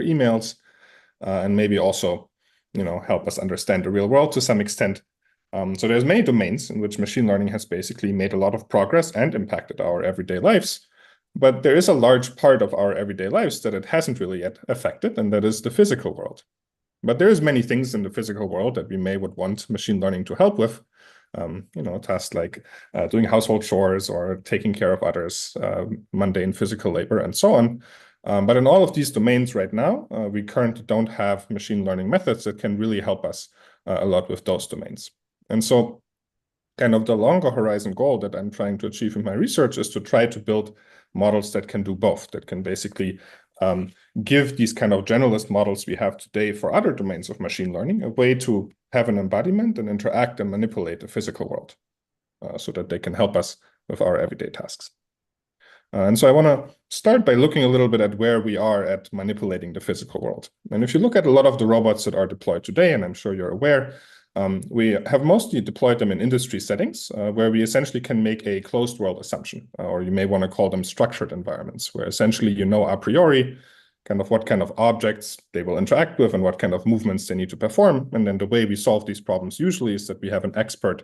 emails, and maybe also, help us understand the real world to some extent. So there's many domains in which machine learning has basically made a lot of progress and impacted our everyday lives. But there is a large part of our everyday lives that it hasn't really yet affected, and that is the physical world. But there's many things in the physical world that we would want machine learning to help with. Tasks like doing household chores or taking care of others, mundane physical labor, and so on. But in all of these domains right now, we currently don't have machine learning methods that can really help us a lot with those domains. And so kind of the longer horizon goal that I'm trying to achieve in my research is to try to build models that can do both, that can basically give these kind of generalist models we have today for other domains of machine learning a way to have an embodiment and interact and manipulate the physical world so that they can help us with our everyday tasks. And so I want to start by looking a little bit at where we are at manipulating the physical world. And if you look at a lot of the robots that are deployed today, and I'm sure you're aware, we have mostly deployed them in industry settings where we essentially can make a closed world assumption, or you may want to call them structured environments, where essentially you know a priori kind of what kind of objects they will interact with and what kind of movements they need to perform. And then the way we solve these problems usually is that we have an expert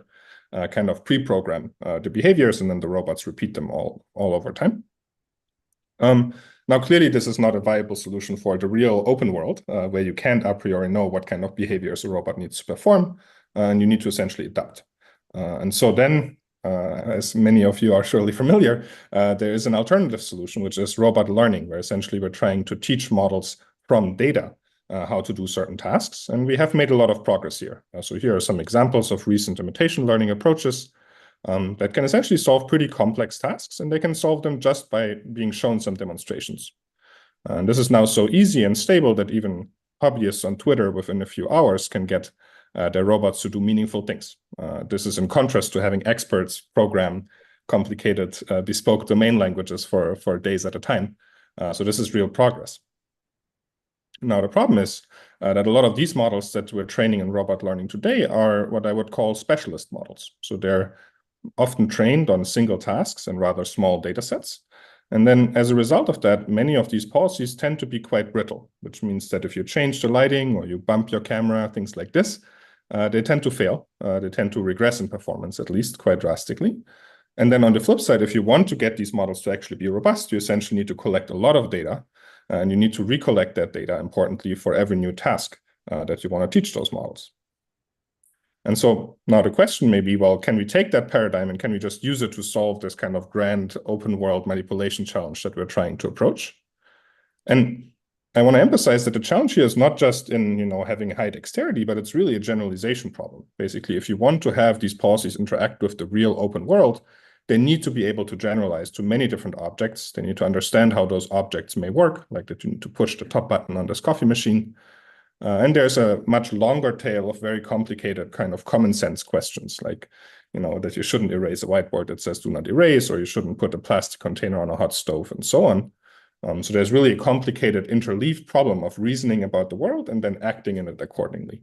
kind of pre-program the behaviors, and then the robots repeat them all over time. Now, clearly, this is not a viable solution for the real open world, where you can't a priori know what kind of behaviors a robot needs to perform, and you need to essentially adapt. And so then, as many of you are surely familiar, there is an alternative solution, which is robot learning, where essentially we're trying to teach models from data how to do certain tasks. And we have made a lot of progress here. So here are some examples of recent imitation learning approaches that can essentially solve pretty complex tasks, and they can solve them just by being shown some demonstrations. And this is now so easy and stable that even hobbyists on Twitter within a few hours can get their robots to do meaningful things. This is in contrast to having experts program complicated bespoke domain languages for days at a time. So this is real progress. Now, the problem is that a lot of these models that we're training in robot learning today are what I would call specialist models. So they're often trained on single tasks and rather small data sets. And then as a result of that, many of these policies tend to be quite brittle, which means that if you change the lighting or you bump your camera, things like this, they tend to fail. They tend to regress in performance, at least quite drastically. And then on the flip side, if you want to get these models to actually be robust, you essentially need to collect a lot of data, and you need to recollect that data, importantly, for every new task that you want to teach those models. And so now the question may be, well, can we take that paradigm and can we just use it to solve this kind of grand open world manipulation challenge that we're trying to approach? And I want to emphasize that the challenge here is not just in having high dexterity, but it's really a generalization problem. Basically, if you want to have these policies interact with the real open world, they need to be able to generalize to many different objects. They need to understand how those objects may work, like that you need to push the top button on this coffee machine. And there's a much longer tail of very complicated kind of common sense questions, like, that you shouldn't erase a whiteboard that says do not erase, or you shouldn't put a plastic container on a hot stove, and so on. So there's really a complicated interleaved problem of reasoning about the world and then acting in it accordingly.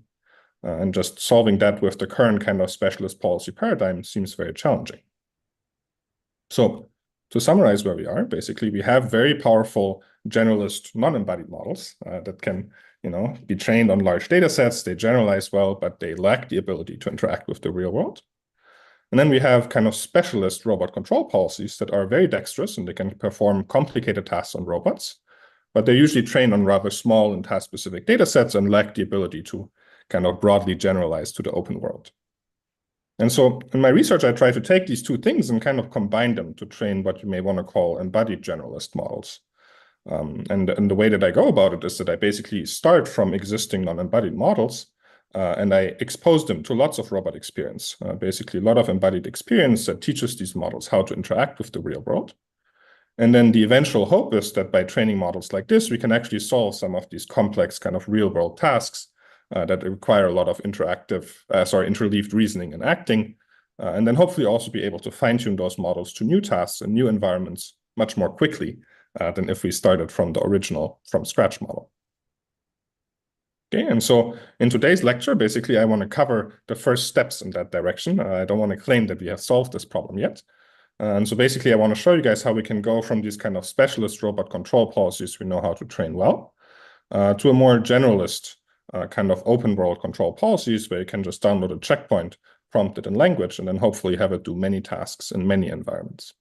And just solving that with the current kind of specialist policy paradigm seems very challenging. So to summarize where we are, basically, we have very powerful generalist non-embodied models that can be trained on large data sets. They generalize well, but they lack the ability to interact with the real world. And then we have kind of specialist robot control policies that are very dexterous and they can perform complicated tasks on robots, but they're usually trained on rather small and task-specific data sets and lack the ability to kind of broadly generalize to the open world. And so in my research, I try to take these two things and kind of combine them to train what you may want to call embodied generalist models. And the way that I go about it is that I basically start from existing non-embodied models and I expose them to lots of robot experience, basically a lot of embodied experience that teaches these models how to interact with the real world. And then the eventual hope is that by training models like this, we can actually solve some of these complex kind of real world tasks that require a lot of interleaved reasoning and acting, and then hopefully also be able to fine-tune those models to new tasks and new environments much more quickly than if we started from the original from scratch model. Okay, and so in today's lecture, basically, I want to cover the first steps in that direction. I don't want to claim that we have solved this problem yet. And so basically, I want to show you guys how we can go from these kind of specialist robot control policies we know how to train well to a more generalist kind of open world control policies where you can just download a checkpoint, prompt it in language, and then hopefully have it do many tasks in many environments.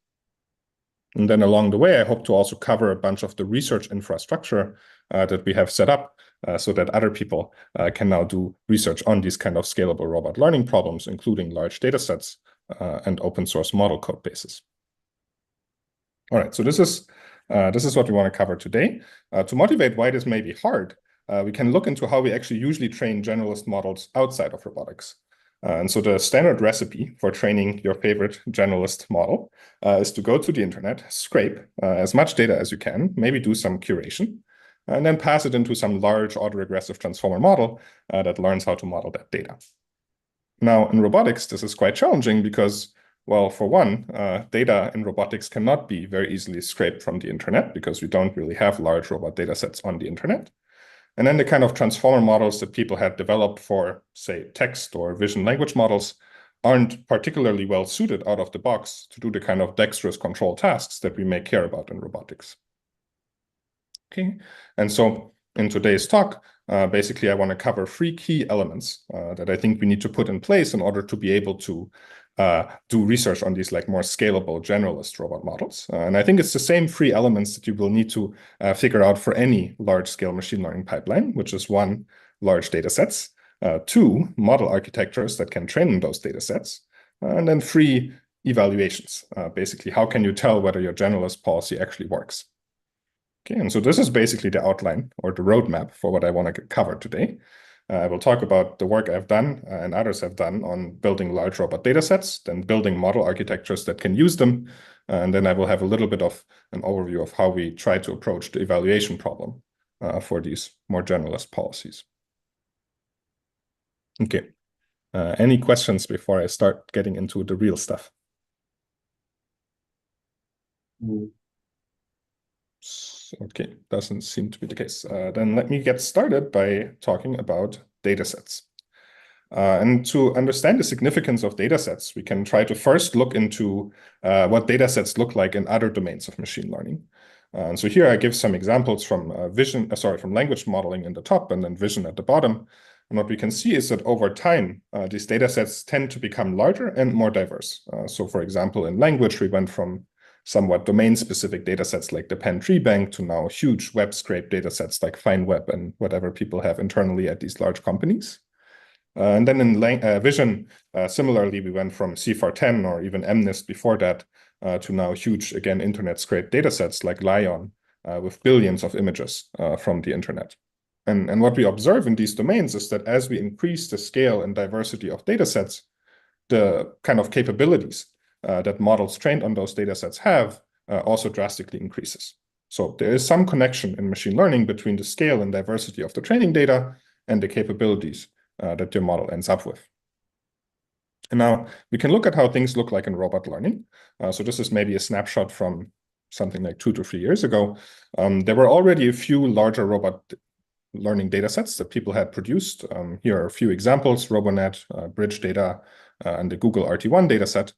And then along the way, I hope to also cover a bunch of the research infrastructure that we have set up so that other people can now do research on these kind of scalable robot learning problems, including large data sets and open source model code bases. All right, so this is what we want to cover today. To motivate why this may be hard, we can look into how we actually usually train generalist models outside of robotics. And so the standard recipe for training your favorite generalist model is to go to the internet, scrape as much data as you can, maybe do some curation, and then pass it into some large autoregressive transformer model that learns how to model that data. Now, in robotics, this is quite challenging because, well, for one, data in robotics cannot be very easily scraped from the internet because we don't really have large robot data sets on the internet. And then the kind of transformer models that people had developed for, say, text or vision language models aren't particularly well suited out of the box to do the kind of dexterous control tasks that we may care about in robotics. Okay, and so in today's talk, basically I want to cover 3 key elements that I think we need to put in place in order to be able to do research on these like more scalable generalist robot models. And I think it's the same 3 elements that you will need to figure out for any large-scale machine learning pipeline, which is 1, large data sets, 2, model architectures that can train on those data sets, and then 3, evaluations. Basically, how can you tell whether your generalist policy actually works? Okay, and so this is basically the outline or the roadmap for what I want to cover today. I will talk about the work I've done and others have done on building large robot data sets, then building model architectures that can use them. And then I will have a little bit of an overview of how we try to approach the evaluation problem for these more generalist policies. Okay, any questions before I start getting into the real stuff? Okay, doesn't seem to be the case. Then let me get started by talking about datasets. And to understand the significance of datasets, we can try to first look into what datasets look like in other domains of machine learning. And so here I give some examples from from language modeling in the top and then vision at the bottom. And what we can see is that over time, these datasets tend to become larger and more diverse. So for example, in language, we went from somewhat domain-specific datasets like the Penn tree bank to now huge web scrape datasets like FineWeb and whatever people have internally at these large companies. And then in vision, similarly, we went from CIFAR10 or even MNIST before that to now huge, again, internet scrape datasets like Lion with billions of images from the internet. And what we observe in these domains is that as we increase the scale and diversity of datasets, the kind of capabilities that models trained on those datasets have also drastically increases. So there is some connection in machine learning between the scale and diversity of the training data and the capabilities that your model ends up with. And now we can look at how things look like in robot learning. So this is maybe a snapshot from something like 2 to 3 years ago. There were already a few larger robot learning datasets that people had produced. Here are a few examples: RoboNet, Bridge Data, and the Google RT1 dataset.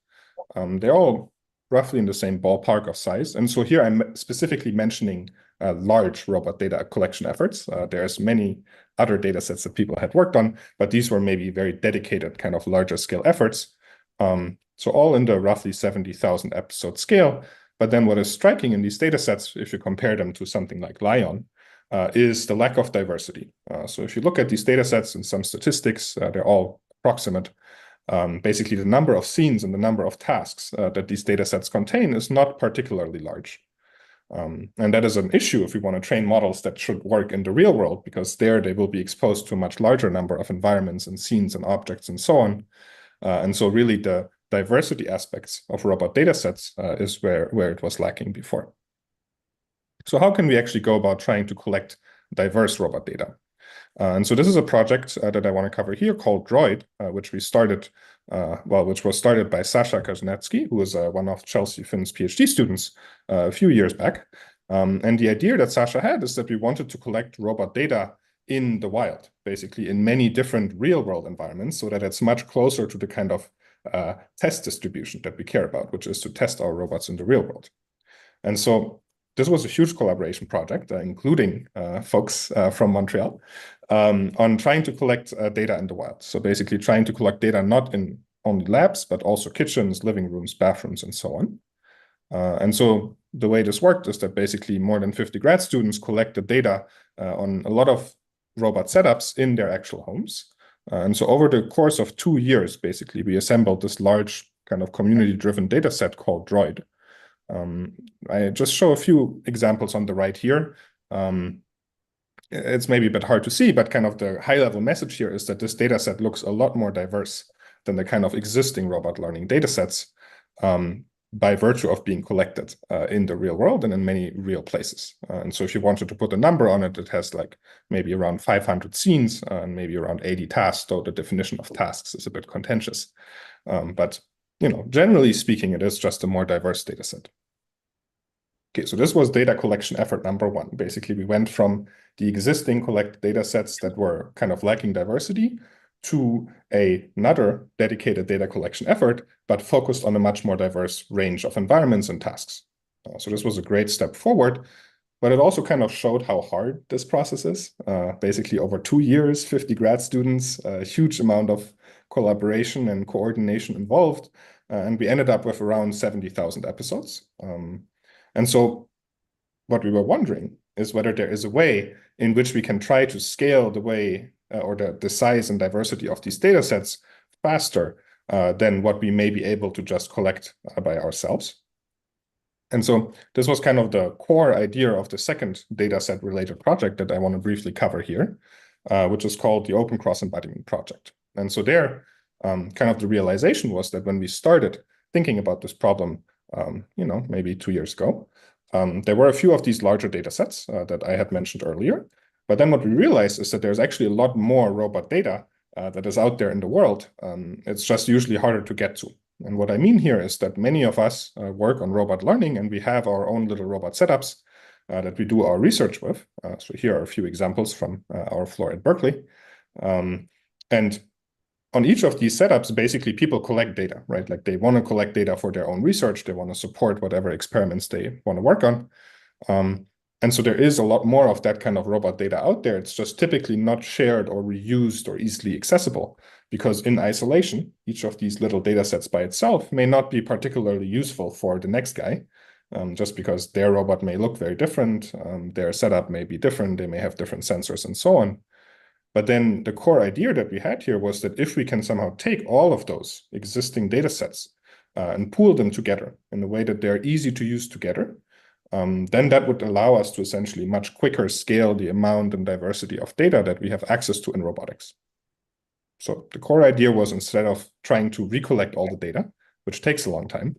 They're all roughly in the same ballpark of size. And so here I'm specifically mentioning large robot data collection efforts. There's many other data sets that people had worked on, but these were maybe very dedicated kind of larger scale efforts. So all in the roughly 70,000 episode scale. But then what is striking in these data sets, if you compare them to something like Lion, is the lack of diversity. So if you look at these data sets and some statistics, they're all approximate. Basically, the number of scenes and the number of tasks that these data sets contain is not particularly large. And that is an issue if we want to train models that should work in the real world, because there they will be exposed to a much larger number of environments and scenes and objects and so on. And so really the diversity aspects of robot data sets is where it was lacking before. So how can we actually go about trying to collect diverse robot data? And so this is a project that I want to cover here called Droid, which was started by Sasha Kaznetsky, who was one of Chelsea Finn's PhD students a few years back. And the idea that Sasha had is that we wanted to collect robot data in the wild, basically in many different real-world environments, so that it's much closer to the kind of test distribution that we care about, which is to test our robots in the real world. And so this was a huge collaboration project, including folks from Montreal, on trying to collect data in the wild. So basically trying to collect data not in only labs, but also kitchens, living rooms, bathrooms, and so on. And so the way this worked is that basically more than 50 grad students collected data on a lot of robot setups in their actual homes. And so over the course of 2 years, basically, we assembled this large kind of community-driven data set called Droid. I just show a few examples on the right here. It's maybe a bit hard to see, but kind of the high-level message here is that this data set looks a lot more diverse than the kind of existing robot learning data sets by virtue of being collected in the real world and in many real places. And so if you wanted to put a number on it, it has like maybe around 500 scenes and maybe around 80 tasks, though the definition of tasks is a bit contentious. But generally speaking, it is just a more diverse data set. Okay, so this was data collection effort number 1. Basically, we went from the existing collected data sets that were kind of lacking diversity to another dedicated data collection effort, but focused on a much more diverse range of environments and tasks. So this was a great step forward, but it also kind of showed how hard this process is. Basically, over 2 years, 50 grad students, a huge amount of collaboration and coordination involved, and we ended up with around 70,000 episodes. And so what we were wondering is whether there is a way in which we can try to scale the way or the size and diversity of these data sets faster than what we may be able to just collect by ourselves. And so this was kind of the core idea of the second data set related project that I want to briefly cover here, which is called the Open Cross Embodiment Project. And so there, kind of the realization was that when we started thinking about this problem, maybe 2 years ago, there were a few of these larger data sets that I had mentioned earlier. But then what we realized is that there's actually a lot more robot data that is out there in the world. It's just usually harder to get to. And what I mean here is that many of us work on robot learning, and we have our own little robot setups that we do our research with. So here are a few examples from our floor at Berkeley. And on each of these setups, basically people collect data, right? Like they want to collect data for their own research. They want to support whatever experiments they want to work on. And so there is a lot more of that kind of robot data out there. It's just typically not shared or reused or easily accessible, because in isolation, each of these little data sets by itself may not be particularly useful for the next guy, just because their robot may look very different, their setup may be different, they may have different sensors and so on. But then the core idea that we had here was that if we can somehow take all of those existing data sets and pool them together in a way that they're easy to use together, then that would allow us to essentially much quicker scale the amount and diversity of data that we have access to in robotics. So the core idea was, instead of trying to recollect all the data, which takes a long time,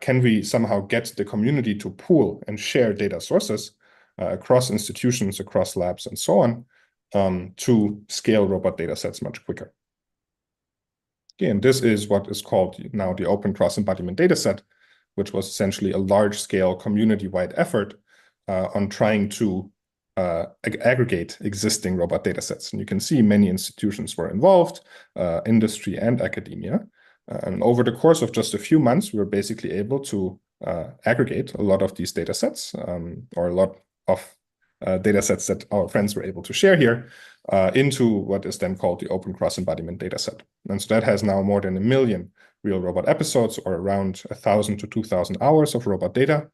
can we somehow get the community to pool and share data sources across institutions, across labs, and so on, to scale robot data sets much quicker. Okay, and this is what is called now the Open Cross Embodiment Dataset, which was essentially a large-scale community-wide effort on trying to aggregate existing robot datasets. And you can see many institutions were involved, industry and academia. And over the course of just a few months, we were basically able to aggregate a lot of these datasets, or a lot of datasets that our friends were able to share here, into what is then called the Open Cross Embodiment Dataset. And so that has now more than 1 million real robot episodes, or around 1,000 to 2,000 hours of robot data,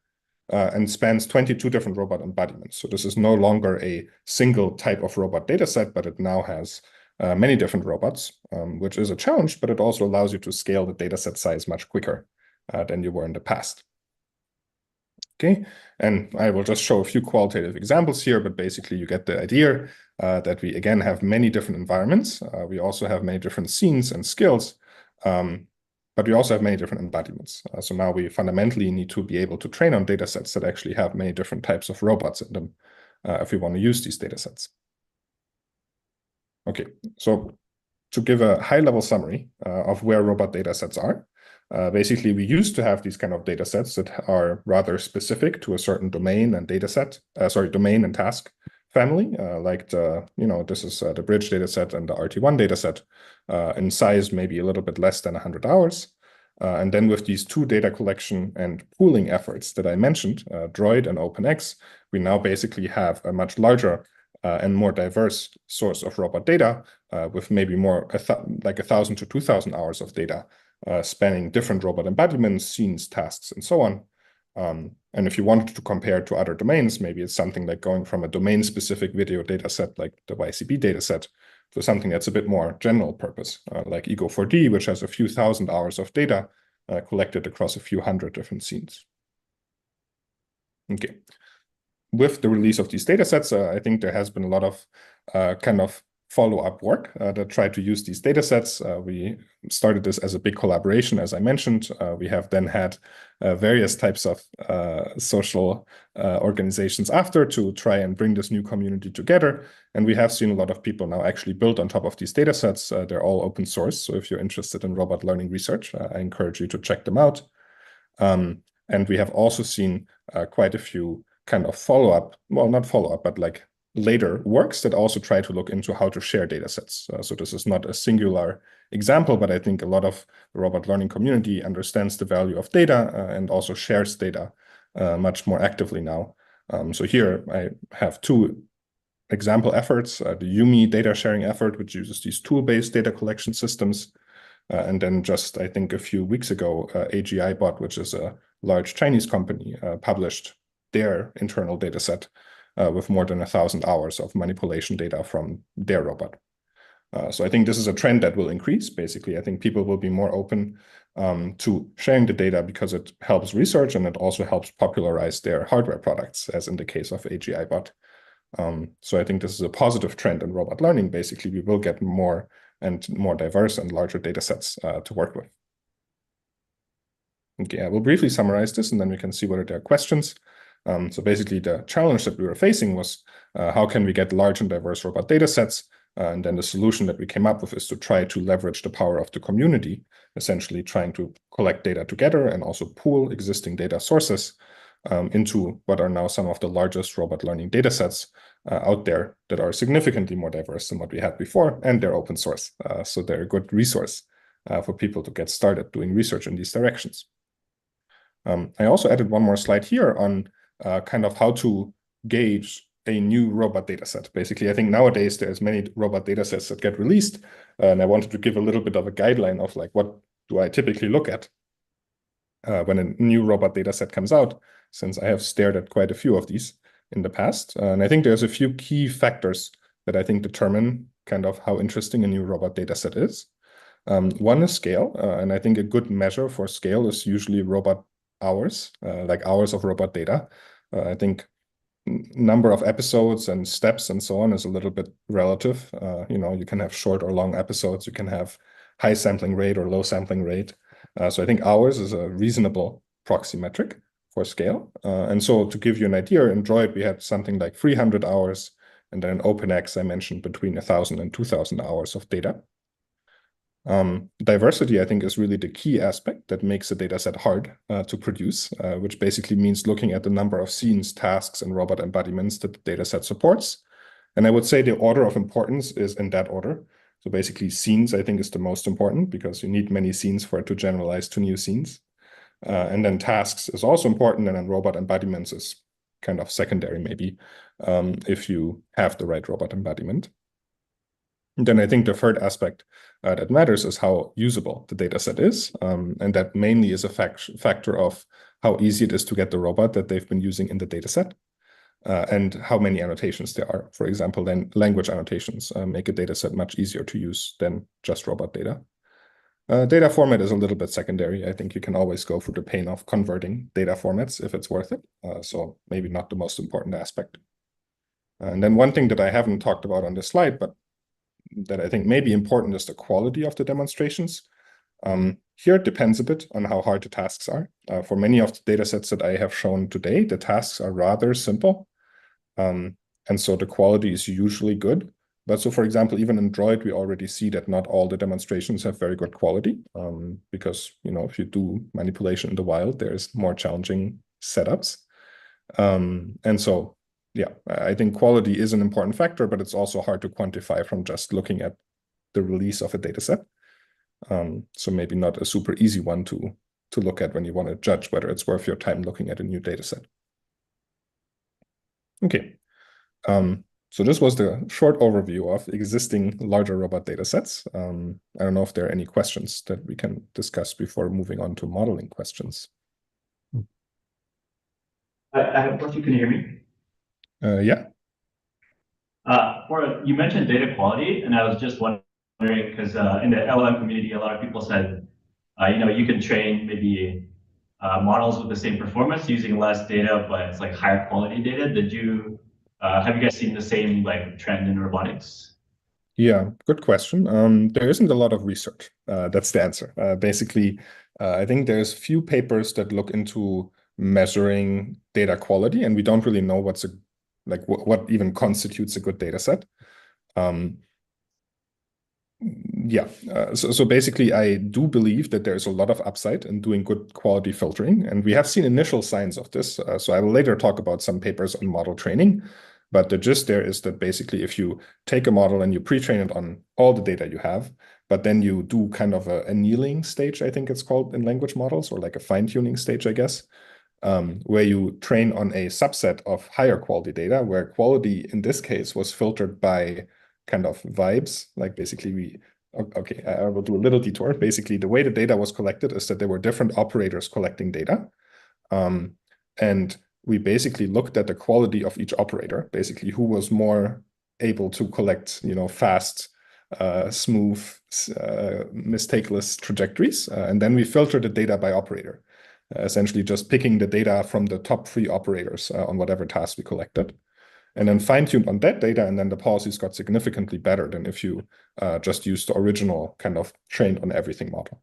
and spans 22 different robot embodiments. So this is no longer a single type of robot dataset, but it now has many different robots, which is a challenge, but it also allows you to scale the dataset size much quicker than you were in the past. Okay, and I will just show a few qualitative examples here, but basically you get the idea that we again have many different environments. We also have many different scenes and skills, but we also have many different embodiments. So now we fundamentally need to be able to train on data sets that actually have many different types of robots in them if we want to use these data sets. Okay, so to give a high-level summary of where robot data sets are, basically we used to have these kind of data sets that are rather specific to a certain domain and domain and task family, like this is the bridge data set and the RT1 data set, in size maybe a little bit less than 100 hours. And then with these two data collection and pooling efforts that I mentioned, Droid and OpenX, we now basically have a much larger and more diverse source of robot data with maybe more like 1,000 to 2,000 hours of data spanning different robot embodiments, scenes, tasks, and so on. And if you wanted to compare to other domains, maybe it's something like going from a domain-specific video dataset like the YCB dataset to something that's a bit more general purpose, like Ego4D, which has a few thousand hours of data collected across a few hundred different scenes. Okay. With the release of these datasets, I think there has been a lot of kind of follow-up work that tried to use these datasets. We started this as a big collaboration, as I mentioned. We have then had various types of social organizations after to try and bring this new community together. And we have seen a lot of people now actually build on top of these datasets. They're all open source. So if you're interested in robot learning research, I encourage you to check them out. And we have also seen quite a few kind of follow-up, well, not follow-up, but like later works that also try to look into how to share data sets. So this is not a singular example, but I think a lot of the robot learning community understands the value of data and also shares data much more actively now. So here I have two example efforts, the Yumi data sharing effort, which uses these tool-based data collection systems. And then just, I think, a few weeks ago, AGI Bot, which is a large Chinese company, published their internal data set with more than 1,000 hours of manipulation data from their robot. So I think this is a trend that will increase. Basically, I think people will be more open to sharing the data because it helps research and it also helps popularize their hardware products, as in the case of AGI Bot. So I think this is a positive trend in robot learning. Basically, we will get more and more diverse and larger data sets to work with. Okay, I will briefly summarize this and then we can see whether there are questions. So basically the challenge that we were facing was how can we get large and diverse robot data sets? And then the solution that we came up with is to try to leverage the power of the community, essentially trying to collect data together and also pool existing data sources into what are now some of the largest robot learning data sets out there that are significantly more diverse than what we had before, and they're open source. So they're a good resource for people to get started doing research in these directions. I also added one more slide here on kind of how to gauge a new robot dataset. Basically, I think nowadays there's many robot datasets that get released, and I wanted to give a little bit of a guideline of like what do I typically look at when a new robot dataset comes out, since I have stared at quite a few of these in the past. And I think there's a few key factors that I think determine kind of how interesting a new robot dataset is. One is scale, and I think a good measure for scale is usually robot hours, like hours of robot data. I think number of episodes and steps and so on is a little bit relative. You can have short or long episodes. You can have high sampling rate or low sampling rate. So I think hours is a reasonable proxy metric for scale. And so to give you an idea, in Droid, we had something like 300 hours. And then in OpenX, I mentioned between 1,000 and 2,000 hours of data. Diversity, I think, is really the key aspect that makes a dataset hard to produce, which basically means looking at the number of scenes, tasks, and robot embodiments that the dataset supports. And I would say the order of importance is in that order. So basically, scenes, I think, is the most important because you need many scenes for it to generalize to new scenes. And then tasks is also important, and then robot embodiments is kind of secondary, maybe, if you have the right robot embodiment. Then I think the third aspect that matters is how usable the dataset is. And that mainly is a factor of how easy it is to get the robot that they've been using in the dataset and how many annotations there are. For example, then language annotations make a dataset much easier to use than just robot data. Data format is a little bit secondary. I think you can always go through the pain of converting data formats if it's worth it. So maybe not the most important aspect. And then one thing that I haven't talked about on this slide, but that I think may be important is the quality of the demonstrations. Here it depends a bit on how hard the tasks are. For many of the data sets that I have shown today, the tasks are rather simple. And so the quality is usually good. But so, for example, even in Droid, we already see that not all the demonstrations have very good quality because, if you do manipulation in the wild, there's more challenging setups. And so, yeah, I think quality is an important factor, but it's also hard to quantify from just looking at the release of a data set. So maybe not a super easy one to look at when you want to judge whether it's worth your time looking at a new data set. Okay. So this was the short overview of existing larger robot data sets. I don't know if there are any questions that we can discuss before moving on to modeling questions. I have a question. Can you hear me? Yeah. You mentioned data quality, and I was just wondering because in the LLM community, a lot of people said, you can train maybe models with the same performance using less data, but it's like higher quality data. Have you guys seen the same like trend in robotics? Yeah, good question. There isn't a lot of research. That's the answer. Basically, I think there's few papers that look into measuring data quality, and we don't really know what even constitutes a good data set. Yeah, so basically, I do believe that there's a lot of upside in doing good quality filtering, and we have seen initial signs of this. So I will later talk about some papers on model training, but the gist there is that basically, if you take a model and you pre-train it on all the data you have, but then you do kind of a annealing stage, I think it's called in language models, or like a fine-tuning stage, I guess, where you train on a subset of higher quality data, where quality in this case was filtered by kind of vibes. Like basically okay, I will do a little detour. Basically, the way the data was collected is that there were different operators collecting data. And we basically looked at the quality of each operator, basically who was more able to collect, fast, smooth, mistakeless trajectories. And then we filtered the data by operator, essentially just picking the data from the top 3 operators on whatever task we collected. And then fine-tuned on that data, and then the policies got significantly better than if you just used the original kind of trained on everything model.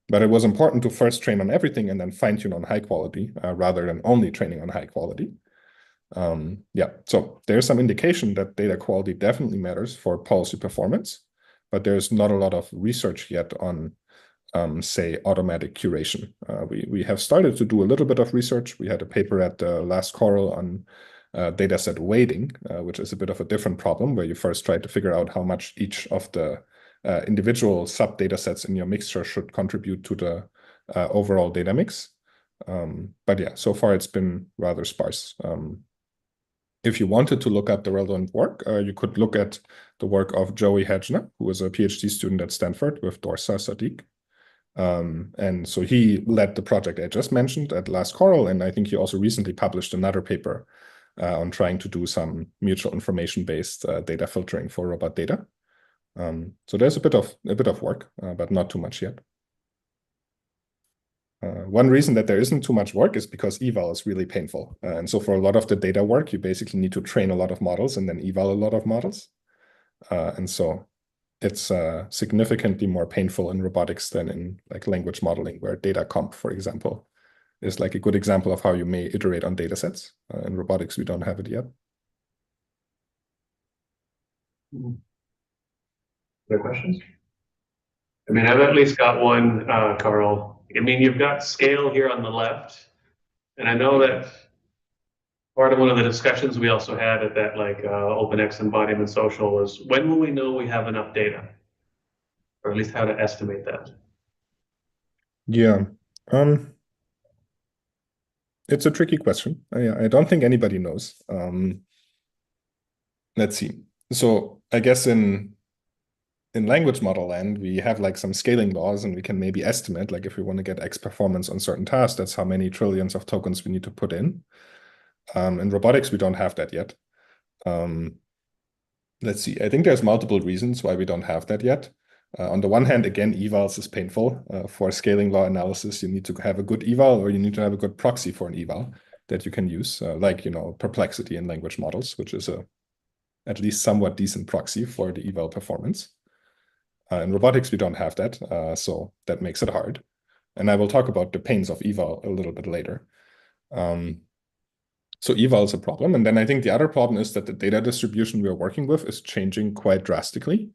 But it was important to first train on everything and then fine-tune on high quality rather than only training on high quality. Yeah, so there's some indication that data quality definitely matters for policy performance, but there's not a lot of research yet on say automatic curation. We have started to do a little bit of research. We had a paper at the last Karl on dataset weighting, which is a bit of a different problem, where you first try to figure out how much each of the individual sub datasets in your mixture should contribute to the overall data mix. But yeah, so far it's been rather sparse. If you wanted to look at the relevant work, you could look at the work of Joey Hedgner, who is a PhD student at Stanford with Dorsa Sadiq. And so he led the project I just mentioned at last Karl, and I think he also recently published another paper on trying to do some mutual information-based data filtering for robot data. So there's a bit of work, but not too much yet. One reason that there isn't too much work is because eval is really painful. And so for a lot of the data work, you basically need to train a lot of models and then eval a lot of models. And so it's significantly more painful in robotics than in like language modeling, where data comp, for example, is like a good example of how you may iterate on data sets. In robotics, we don't have it yet. Other questions? I mean, I've at least got one, Karl. I mean, you've got scale here on the left, and I know that part of one of the discussions we also had at that like OpenX embodiment social is when will we know we have enough data, or at least how to estimate that? Yeah, it's a tricky question. I don't think anybody knows. Let's see. So I guess in language model land, we have like some scaling laws, and we can maybe estimate, like if we want to get X performance on certain tasks, that's how many trillions of tokens we need to put in. In robotics, we don't have that yet. Let's see. I think there's multiple reasons why we don't have that yet. On the one hand, again, evals is painful. For scaling law analysis, you need to have a good eval, or you need to have a good proxy for an eval that you can use, like, perplexity in language models, which is at least somewhat decent proxy for the eval performance. In robotics, we don't have that, so that makes it hard. And I will talk about the pains of eval a little bit later. So eval is a problem. And then I think the other problem is that the data distribution we're working with is changing quite drastically.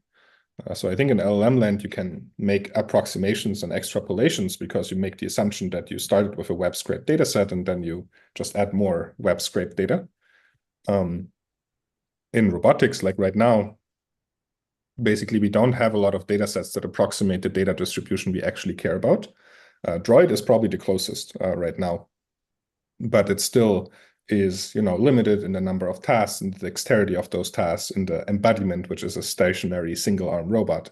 So I think in LLM land, you can make approximations and extrapolations because you make the assumption that you started with a web scrape data set and then you just add more web scrape data. In robotics, like right now, basically we don't have a lot of data sets that approximate the data distribution we actually care about. Droid is probably the closest right now, but it still is, limited in the number of tasks and the dexterity of those tasks in the embodiment, which is a stationary single-arm robot.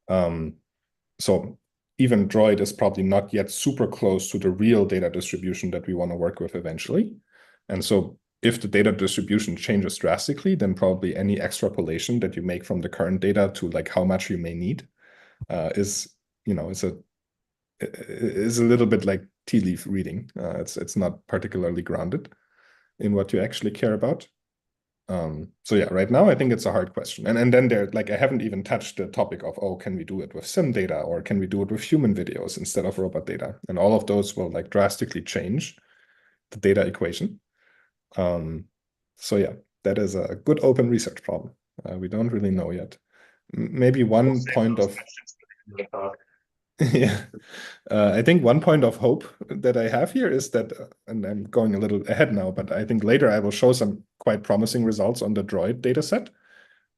So even Droid is probably not yet super close to the real data distribution that we want to work with eventually. And so if the data distribution changes drastically, then probably any extrapolation that you make from the current data to like how much you may need is a little bit like tea leaf reading. It's not particularly grounded in what you actually care about. So yeah, right now I think it's a hard question. And then there, like, I haven't even touched the topic of, oh, can we do it with sim data, or can we do it with human videos instead of robot data? And all of those will like drastically change the data equation. So yeah, that is a good open research problem. We don't really know yet. Maybe one point of yeah, I think one point of hope that I have here is that, and I'm going a little ahead now, but I think later I will show some quite promising results on the Droid dataset.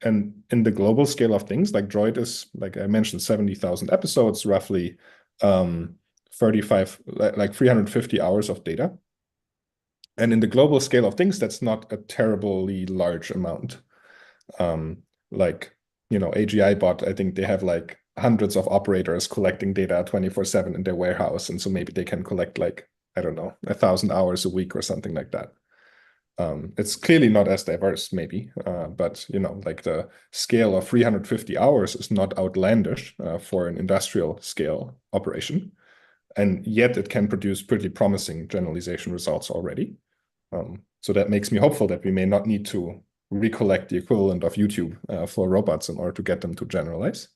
And in the global scale of things, like Droid is, like I mentioned, 70,000 episodes, roughly 350 hours of data. And in the global scale of things, that's not a terribly large amount. AGI bot, I think they have like hundreds of operators collecting data 24/7 in their warehouse. And so maybe they can collect like, I don't know, 1,000 hours a week or something like that. It's clearly not as diverse, maybe, but like the scale of 350 hours is not outlandish for an industrial scale operation. And yet it can produce pretty promising generalization results already. So that makes me hopeful that we may not need to recollect the equivalent of YouTube for robots in order to get them to generalize.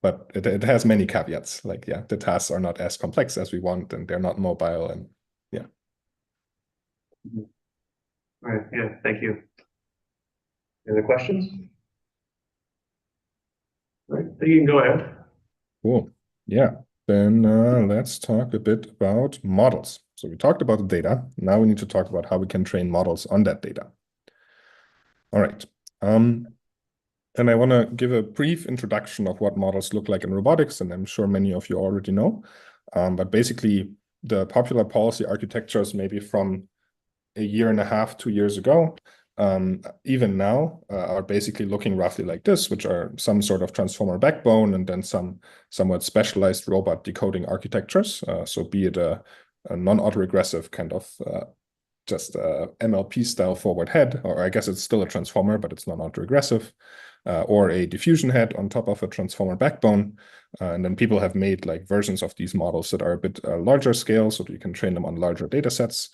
But it has many caveats. Like, yeah, the tasks are not as complex as we want, and they're not mobile, and yeah. All right. Yeah. Thank you. Any other questions? All right. You can go ahead. Cool. Yeah. Then let's talk a bit about models. So we talked about the data. Now we need to talk about how we can train models on that data. All right. And I want to give a brief introduction of what models look like in robotics, and I'm sure many of you already know. But basically, the popular policy architectures maybe from a year and a half, 2 years ago, even now, are basically looking roughly like this, which are some sort of transformer backbone and then some somewhat specialized robot decoding architectures. So be it a non-autoregressive kind of just MLP style forward head, or I guess it's still a transformer, but it's not autoregressive, or a diffusion head on top of a transformer backbone. And then people have made like versions of these models that are a bit larger scale so that you can train them on larger data sets.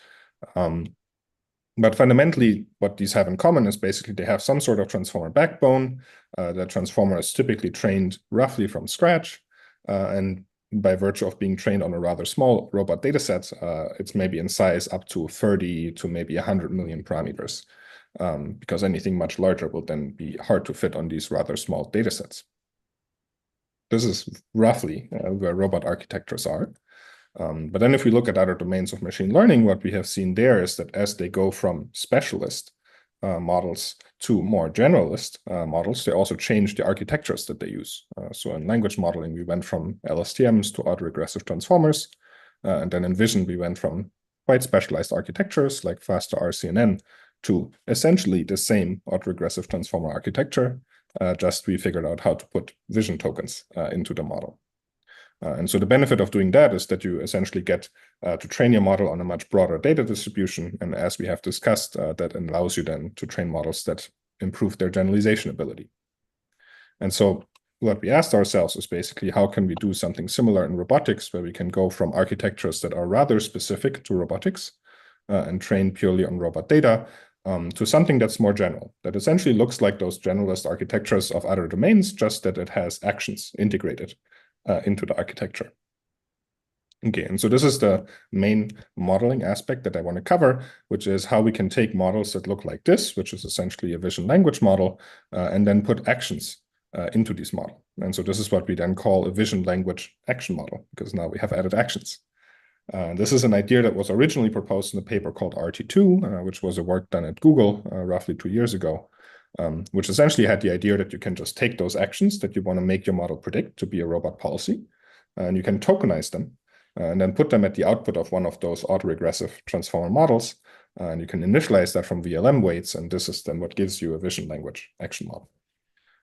But fundamentally, what these have in common is basically they have some sort of transformer backbone. The transformer is typically trained roughly from scratch. And by virtue of being trained on a rather small robot data set, it's maybe in size up to 30 to maybe 100 million parameters, because anything much larger will then be hard to fit on these rather small data sets. This is roughly where robot architectures are. But then if we look at other domains of machine learning, what we have seen there is that as they go from specialist models to more generalist models, they also change the architectures that they use. So in language modeling, we went from LSTMs to autoregressive transformers. And then in vision, we went from quite specialized architectures like faster RCNN to essentially the same autoregressive transformer architecture, just we figured out how to put vision tokens into the model. And so the benefit of doing that is that you essentially get to train your model on a much broader data distribution. And as we have discussed, that allows you then to train models that improve their generalization ability. And so what we asked ourselves is basically, how can we do something similar in robotics, where we can go from architectures that are rather specific to robotics and train purely on robot data to something that's more general, that essentially looks like those generalist architectures of other domains, just that it has actions integrated into the architecture. Okay, and so this is the main modeling aspect that I want to cover, which is how we can take models that look like this, which is essentially a vision language model, and then put actions into this model. And so this is what we then call a vision language action model, because now we have added actions. This is an idea that was originally proposed in a paper called RT2, which was a work done at Google roughly 2 years ago. which essentially had the idea that you can just take those actions that you want to make your model predict to be a robot policy, and you can tokenize them, and then put them at the output of one of those autoregressive transformer models, and you can initialize that from VLM weights, and this is then what gives you a vision language action model.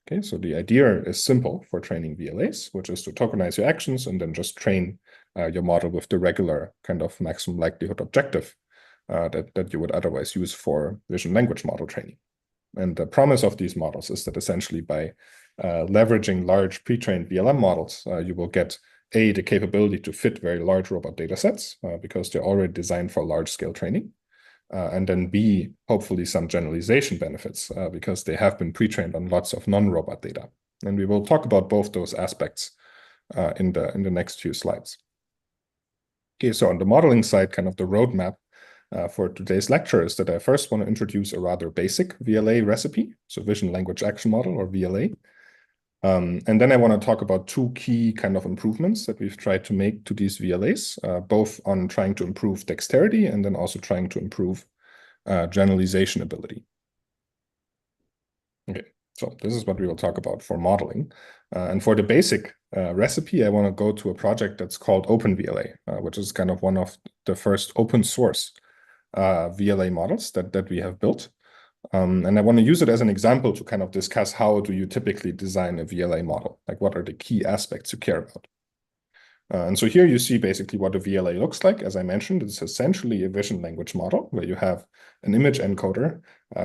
Okay, so the idea is simple for training VLAs, which is to tokenize your actions and then just train your model with the regular kind of maximum likelihood objective that you would otherwise use for vision language model training. And the promise of these models is that essentially by leveraging large pre-trained VLM models, you will get A, the capability to fit very large robot data sets because they're already designed for large-scale training. And then B, hopefully some generalization benefits because they have been pre-trained on lots of non-robot data. And we will talk about both those aspects in the next few slides. Okay, so on the modeling side, kind of the roadmap for today's lecture is that I first want to introduce a rather basic VLA recipe, so Vision Language Action Model, or VLA. And then I want to talk about two key kind of improvements that we've tried to make to these VLAs, both on trying to improve dexterity and then also trying to improve generalization ability. Okay, so this is what we will talk about for modeling. And for the basic recipe, I want to go to a project that's called OpenVLA, which is kind of one of the first open source VLA models that we have built. And I want to use it as an example to kind of discuss how do you typically design a VLA model? Like what are the key aspects you care about? And so here you see basically what a VLA looks like. As I mentioned, it's essentially a vision language model where you have an image encoder.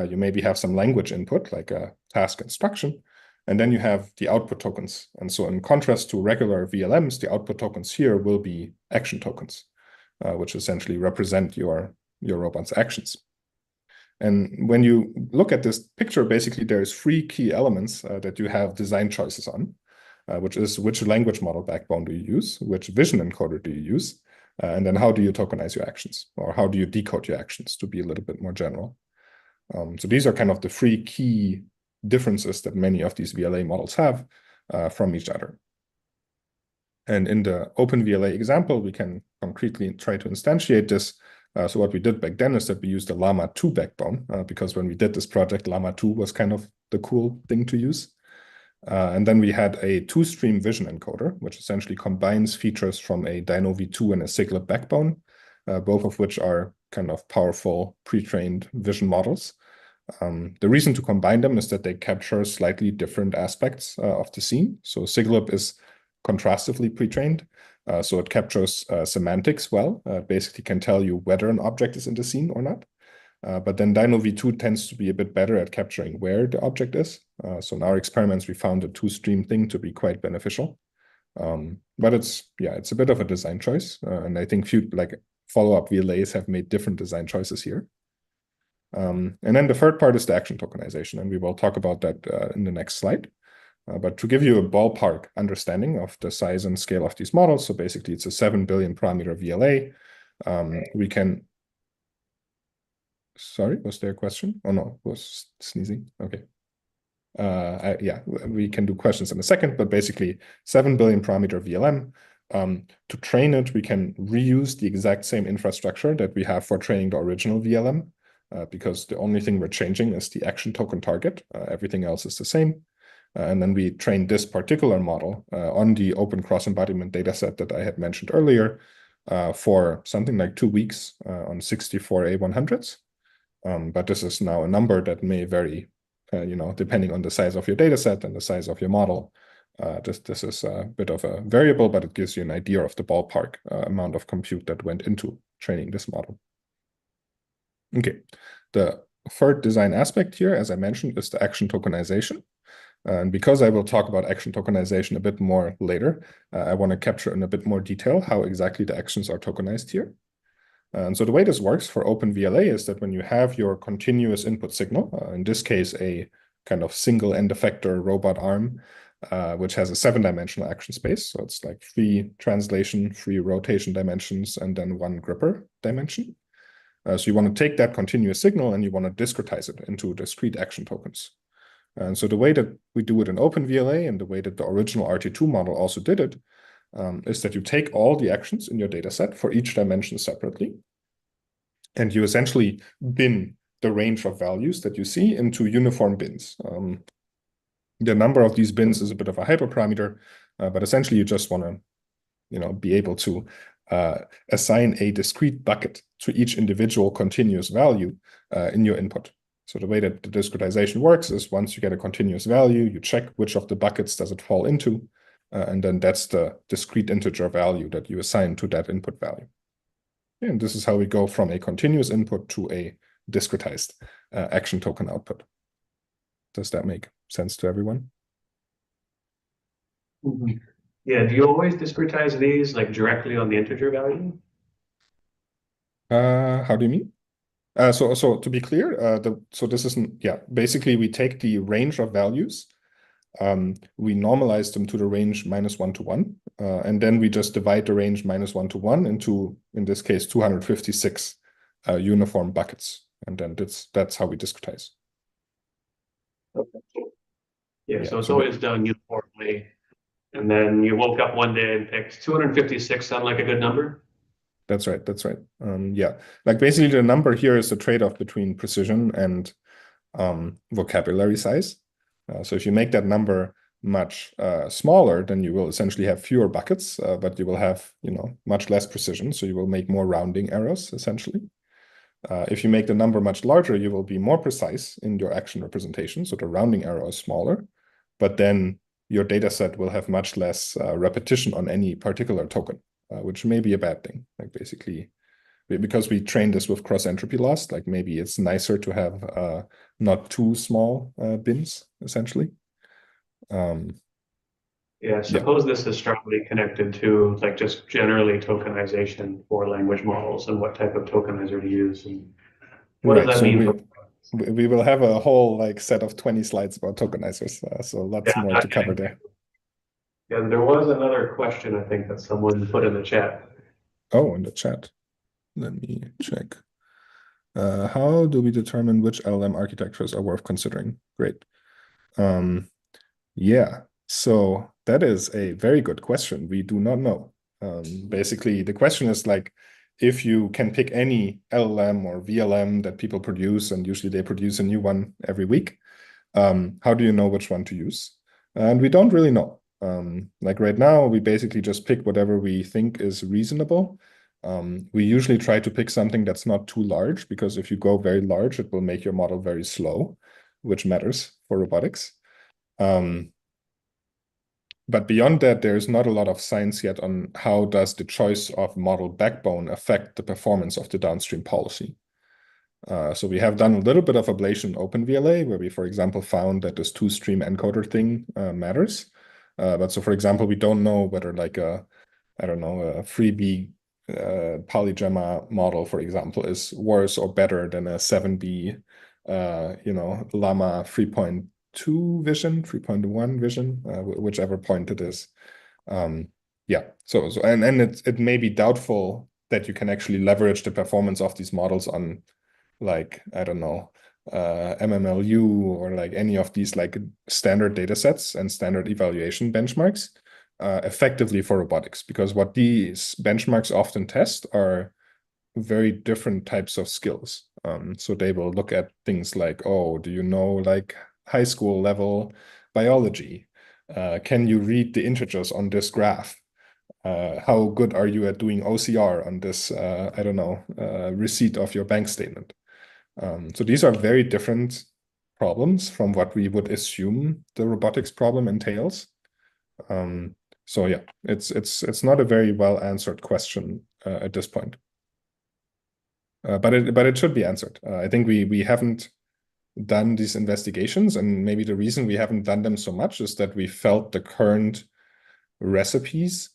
You maybe have some language input like a task instruction, and then you have the output tokens. And so in contrast to regular VLMs, the output tokens here will be action tokens, which essentially represent your robot's actions. And when you look at this picture, basically there's three key elements that you have design choices on, which is which language model backbone do you use, which vision encoder do you use, and then how do you tokenize your actions, or how do you decode your actions, to be a little bit more general. So these are kind of the three key differences that many of these VLA models have from each other. And in the OpenVLA example, we can concretely try to instantiate this. So what we did back then is that we used the Llama 2 backbone because when we did this project, Llama 2 was kind of the cool thing to use. And then we had a two-stream vision encoder, which essentially combines features from a Dino V2 and a Scalable backbone, both of which are kind of powerful pre-trained vision models. The reason to combine them is that they capture slightly different aspects of the scene. So Scalable is contrastively pre-trained. So it captures semantics well. Basically can tell you whether an object is in the scene or not. But then Dino V2 tends to be a bit better at capturing where the object is. So in our experiments, we found the two-stream thing to be quite beneficial. But it's a bit of a design choice. And I think few follow-up VLAs have made different design choices here. And then the third part is the action tokenization. And we will talk about that in the next slide. But to give you a ballpark understanding of the size and scale of these models, so basically it's a 7 billion parameter VLA. We can, sorry, was there a question? Oh no, it was sneezing, okay. Yeah, we can do questions in a second, but basically 7 billion parameter VLM. To train it, we can reuse the exact same infrastructure that we have for training the original VLM, because the only thing we're changing is the action token target. Everything else is the same. And then we trained this particular model on the open cross-embodiment dataset that I had mentioned earlier for something like 2 weeks on 64 A100s. But this is now a number that may vary, depending on the size of your dataset and the size of your model. This is a bit of a variable, but it gives you an idea of the ballpark amount of compute that went into training this model. Okay, the third design aspect here, as I mentioned, is the action tokenization. And because I will talk about action tokenization a bit more later, I want to capture in a bit more detail how exactly the actions are tokenized here. And so the way this works for OpenVLA is that when you have your continuous input signal, in this case, a kind of single end effector robot arm, which has a 7-dimensional action space. So it's like 3 translation, 3 rotation dimensions, and then 1 gripper dimension. So you want to take that continuous signal and you want to discretize it into discrete action tokens. And so the way that we do it in OpenVLA and the way that the original RT2 model also did it is that you take all the actions in your data set for each dimension separately. And you essentially bin the range of values that you see into uniform bins. The number of these bins is a bit of a hyperparameter, but essentially you just want to, be able to assign a discrete bucket to each individual continuous value in your input. So the way that the discretization works is once you get a continuous value, you check which of the buckets does it fall into, and then that's the discrete integer value that you assign to that input value. And this is how we go from a continuous input to a discretized action token output. Does that make sense to everyone? Mm-hmm. Yeah, do you always discretize these like directly on the integer value? How do you mean? So to be clear, so this isn't, basically we take the range of values, we normalize them to the range -1 to 1, and then we just divide the range -1 to 1 into, in this case, 256 uniform buckets. And then that's how we discretize. Okay. Yeah, so it's always done uniformly. And then you woke up one day and picked 256, sound like a good number? That's right. That's right. Like basically the number here is the trade-off between precision and vocabulary size. So if you make that number much smaller, then you will essentially have fewer buckets, but you will have, much less precision. So you will make more rounding errors, essentially. If you make the number much larger, you will be more precise in your action representation. So the rounding error is smaller, but then your data set will have much less repetition on any particular token, which may be a bad thing. Like basically, because we train this with cross entropy loss, like maybe it's nicer to have not too small bins, essentially. Yeah, suppose this is strongly connected to like just generally tokenization for language models and what type of tokenizer to use. And what does that mean? We will have a whole like set of 20 slides about tokenizers, so lots more to cover there. Yeah, there was another question I think that someone put in the chat. Oh, in the chat. Let me check. How do we determine which LLM architectures are worth considering? Great. Yeah, so that is a very good question. We do not know. Basically, the question is like, if you can pick any LLM or VLM that people produce, and usually they produce a new one every week, how do you know which one to use? And we don't really know. Like right now, we basically just pick whatever we think is reasonable. We usually try to pick something that's not too large, because if you go very large, it will make your model very slow, which matters for robotics. But beyond that, there is not a lot of science yet on how does the choice of model backbone affect the performance of the downstream policy. So we have done a little bit of ablation OpenVLA, where we, for example, found that this two-stream encoder thing matters. But so, for example, we don't know whether like a freebie polygemma model, for example, is worse or better than a 7B, Llama 3.2 vision, 3.1 vision, whichever point it is. And it may be doubtful that you can actually leverage the performance of these models on like, MMLU or like any of these like standard data sets and standard evaluation benchmarks effectively for robotics, because what these benchmarks often test are very different types of skills. So they will look at things like, oh, do you know like high school level biology? Can you read the integers on this graph? How good are you at doing OCR on this, receipt of your bank statement? So these are very different problems from what we would assume the robotics problem entails. So yeah, it's not a very well answered question at this point. But it should be answered. I think we haven't done these investigations, and maybe the reason we haven't done them so much is that we felt the current recipes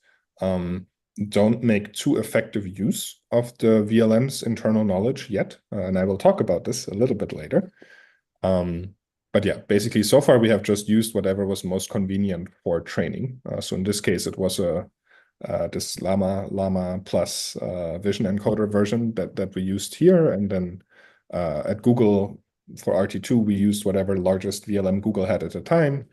don't make too effective use of the VLM's internal knowledge yet. And I will talk about this a little bit later. But yeah, basically, so far we have just used whatever was most convenient for training. So in this case, it was this Llama plus vision encoder version that we used here. And then at Google for RT2, we used whatever largest VLM Google had at the time.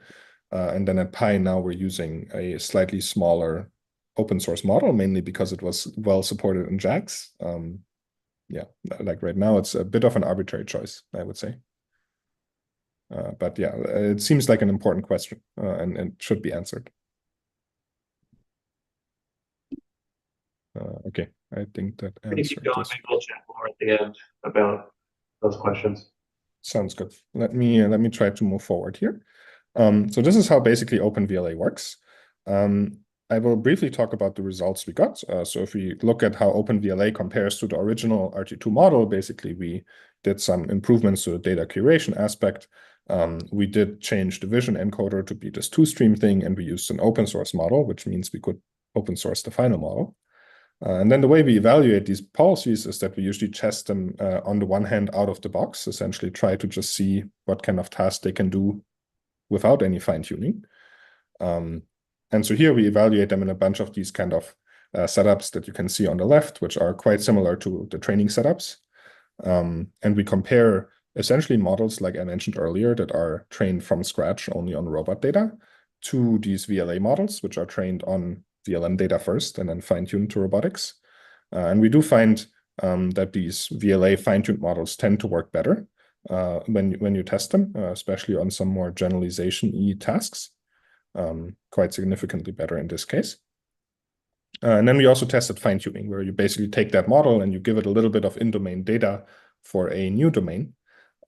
And then at Pi now we're using a slightly smaller open source model, mainly because it was well supported in JAX. yeah, like right now, it's a bit of an arbitrary choice, I would say. But yeah, it seems like an important question, and should be answered. Okay, I think that answered this. Maybe we'll chat more at the end about those questions. Sounds good. Let me try to move forward here. So this is how basically OpenVLA works. I will briefly talk about the results we got. So if we look at how OpenVLA compares to the original RT2 model, basically we did some improvements to the data curation aspect. We did change the vision encoder to be this two-stream thing, and we used an open source model, which means we could open source the final model. And then the way we evaluate these policies is that we usually test them on the one hand out of the box, essentially try to just see what kind of task they can do without any fine-tuning. And so here we evaluate them in a bunch of these kind of setups that you can see on the left, which are quite similar to the training setups. And we compare essentially models, like I mentioned earlier, that are trained from scratch only on robot data to these VLA models, which are trained on VLM data first and then fine-tuned to robotics. And we do find that these VLA fine-tuned models tend to work better when you test them, especially on some more generalization-y tasks, quite significantly better in this case. And then we also tested fine-tuning, where you basically take that model and you give it a little bit of in-domain data for a new domain,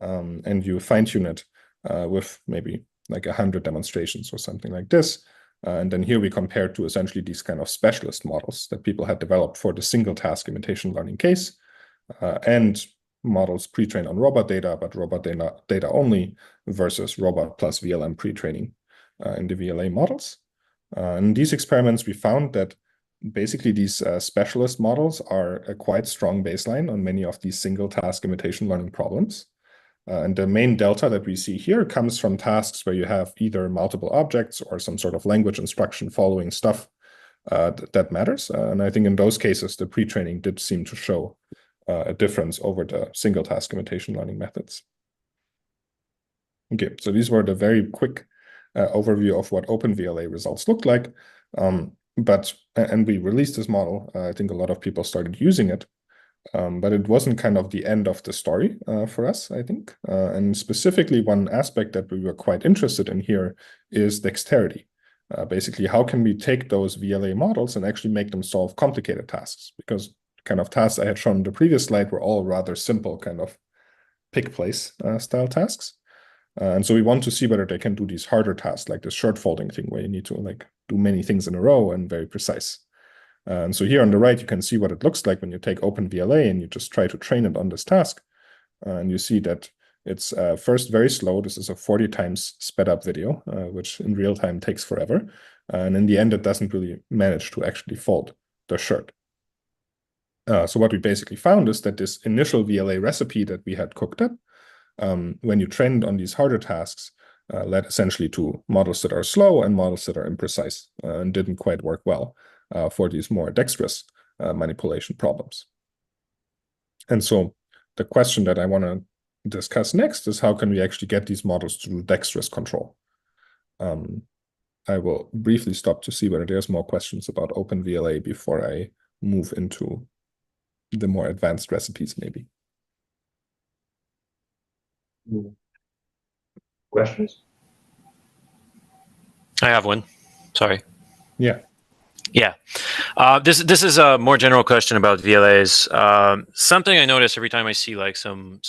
and you fine-tune it with maybe like 100 demonstrations or something like this. And then here we compare to essentially these kind of specialist models that people had developed for the single task imitation learning case, and models pre-trained on robot data, but robot data only, versus robot plus VLM pre-training in the VLA models. In these experiments, we found that basically these specialist models are a quite strong baseline on many of these single task imitation learning problems. And the main delta that we see here comes from tasks where you have either multiple objects or some sort of language instruction following stuff that matters. And I think in those cases, the pre-training did seem to show a difference over the single task imitation learning methods. Okay, so these were the very quick overview of what OpenVLA results looked like. And we released this model. I think a lot of people started using it. But it wasn't kind of the end of the story for us, I think. And specifically, one aspect that we were quite interested in here is dexterity. Basically, how can we take those VLA models and actually make them solve complicated tasks? Because kind of tasks I had shown in the previous slide were all rather simple kind of pick place style tasks. And so we want to see whether they can do these harder tasks, like the shirt folding thing, where you need to like do many things in a row and very precise. And so here on the right, you can see what it looks like when you take OpenVLA and you just try to train it on this task. And you see that it's first very slow. This is a 40 times sped up video, which in real time takes forever. And in the end, it doesn't really manage to actually fold the shirt. So what we basically found is that this initial VLA recipe that we had cooked up, when you trained on these harder tasks, led essentially to models that are slow and models that are imprecise and didn't quite work well for these more dexterous manipulation problems. And so the question that I want to discuss next is how can we actually get these models to do dexterous control? I will briefly stop to see whether there's more questions about OpenVLA before I move into the more advanced recipes, maybe. Questions? I have one. Sorry. Yeah. Yeah. This is a more general question about VLAs. Something I notice every time I see like some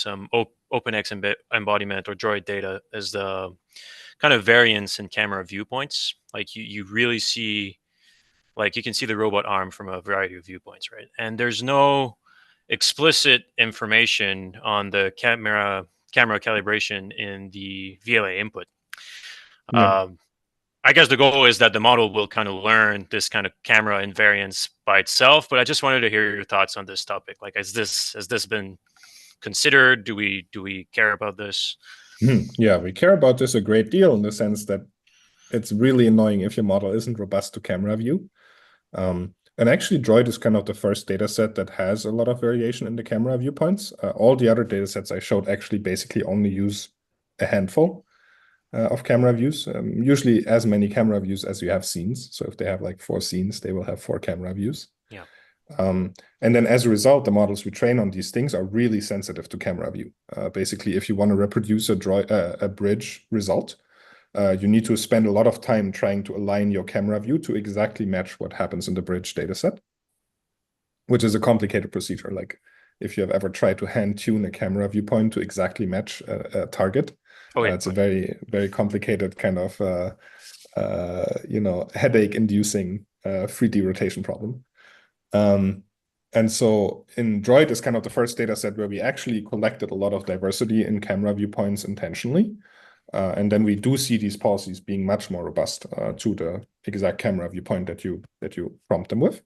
OpenX embodiment or Droid data is the kind of variance in camera viewpoints. Like you really see, like you can see the robot arm from a variety of viewpoints, right? And there's no explicit information on the camera calibration in the VLA input. Yeah. I guess the goal is that the model will kind of learn this kind of camera invariance by itself. But I just wanted to hear your thoughts on this topic. Like, has this been considered? Do we care about this? Yeah, we care about this a great deal in the sense that it's really annoying if your model isn't robust to camera view. And actually, Droid is kind of the first data set that has a lot of variation in the camera viewpoints. All the other data sets I showed actually basically only use a handful of camera views, usually as many camera views as you have scenes. So if they have like 4 scenes, they will have 4 camera views. Yeah. And then as a result, the models we train on these things are really sensitive to camera view. Basically, if you want to reproduce a bridge result, you need to spend a lot of time trying to align your camera view to exactly match what happens in the bridge dataset, which is a complicated procedure. Like if you have ever tried to hand tune a camera viewpoint to exactly match a target, it's a very, very complicated kind of, headache-inducing 3D rotation problem. And so in Droid is kind of the first data set where we actually collected a lot of diversity in camera viewpoints intentionally. And then we do see these policies being much more robust to the exact camera viewpoint that you prompt them with.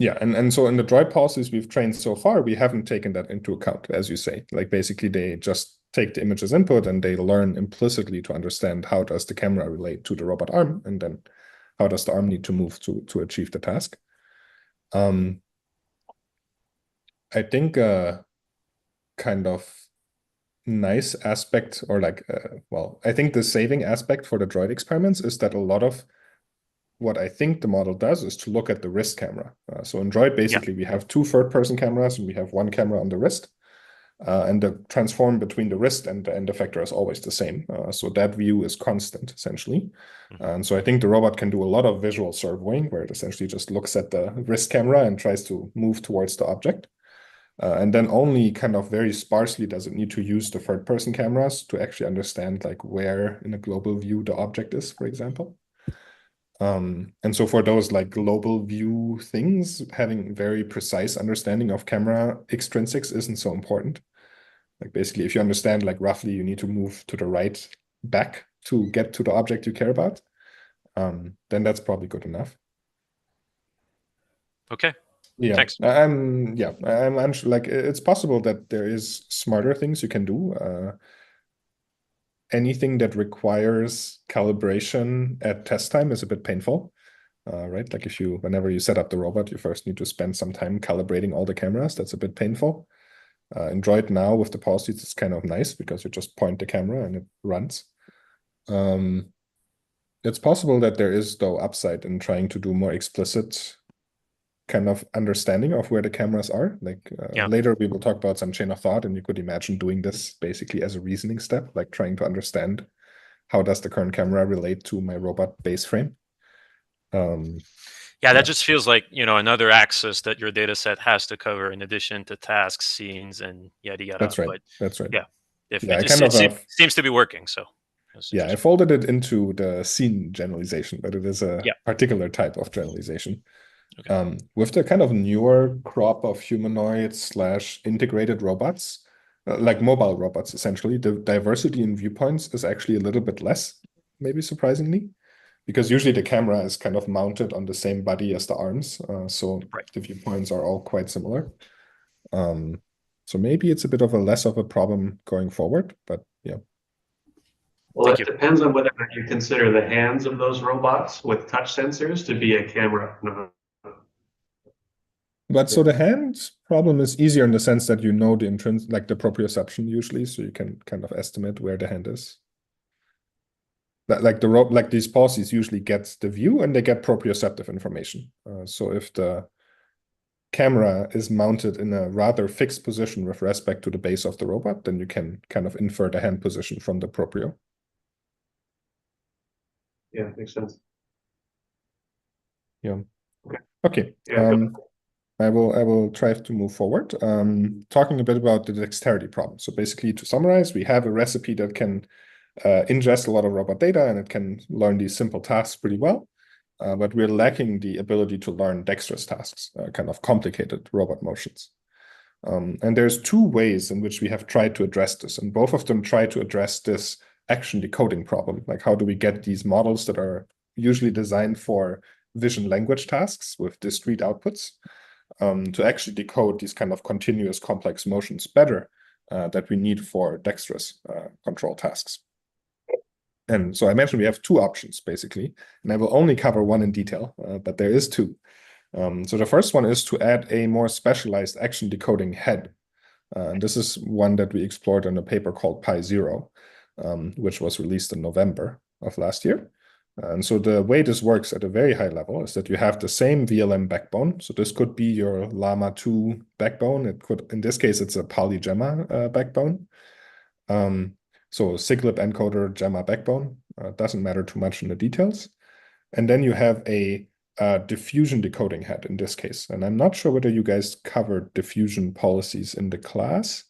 Yeah, and so in the Droid policies we've trained so far, we haven't taken that into account, as you say. Like basically they just take the image as input and they learn implicitly to understand how does the camera relate to the robot arm, and then how does the arm need to move to achieve the task. I think a kind of nice aspect, or like, I think the saving aspect for the Droid experiments is that a lot of what I think the model does is to look at the wrist camera. So in Droid, basically, we have two third-person cameras and we have one camera on the wrist. And the transform between the wrist and the end effector is always the same. So that view is constant, essentially. And so I think the robot can do a lot of visual surveying, where it essentially just looks at the wrist camera and tries to move towards the object. And then only kind of very sparsely does it need to use the third-person cameras to actually understand like where in a global view the object is, for example. And so for those like global view things, having very precise understanding of camera extrinsics isn't so important. Like basically, if you understand like roughly you need to move to the right back to get to the object you care about, then that's probably good enough. Okay. Yeah. Thanks. I'm like, it's possible that there is smarter things you can do. Anything that requires calibration at test time is a bit painful, right? Like whenever you set up the robot, you first need to spend some time calibrating all the cameras. That's a bit painful. In Droid now with the policies, it's kind of nice because you just point the camera and it runs. It's possible that there is, though, upside in trying to do more explicit kind of understanding of where the cameras are. Like later we will talk about some chain of thought, and you could imagine doing this basically as a reasoning step, like trying to understand how does the current camera relate to my robot base frame. That just feels like, another axis that your data set has to cover in addition to tasks, scenes, and yada yada. That's right. But that's right. Yeah, it seems to be working. So I folded it into the scene generalization, but it is a particular type of generalization. Okay. With the kind of newer crop of humanoids / integrated robots, like mobile robots, essentially, the diversity in viewpoints is actually a little bit less, maybe surprisingly, because usually the camera is kind of mounted on the same body as the arms. So the viewpoints are all quite similar. So maybe it's a bit of less of a problem going forward, but yeah. Well, it depends on whether or not you consider the hands of those robots with touch sensors to be a camera. But so the hand problem is easier in the sense that you know the like the proprioception usually, so you can kind of estimate where the hand is. Like like these policies usually get the view and they get proprioceptive information. So if the camera is mounted in a rather fixed position with respect to the base of the robot, then you can kind of infer the hand position from the proprio. Yeah, makes sense. Yeah. Okay. I will try to move forward. Talking a bit about the dexterity problem. So basically, to summarize, we have a recipe that can ingest a lot of robot data and it can learn these simple tasks pretty well. But we're lacking the ability to learn dexterous tasks, kind of complicated robot motions. And there's two ways in which we have tried to address this, and both of them try to address this action decoding problem. Like, how do we get these models that are usually designed for vision language tasks with discrete outputs to actually decode these kind of continuous complex motions better that we need for dexterous control tasks. And so I mentioned we have two options, basically, and I will only cover one in detail, but there is two. So the first one is to add a more specialized action decoding head. And this is one that we explored in a paper called Pi0, which was released in November of last year. And so the way this works at a very high level is that you have the same VLM backbone. So this could be your Llama 2 backbone. It could, in this case, it's a polygemma backbone. So Siglip encoder Gemma backbone. Doesn't matter too much in the details. And then you have a diffusion decoding head in this case. And I'm not sure whether you guys covered diffusion policies in the class.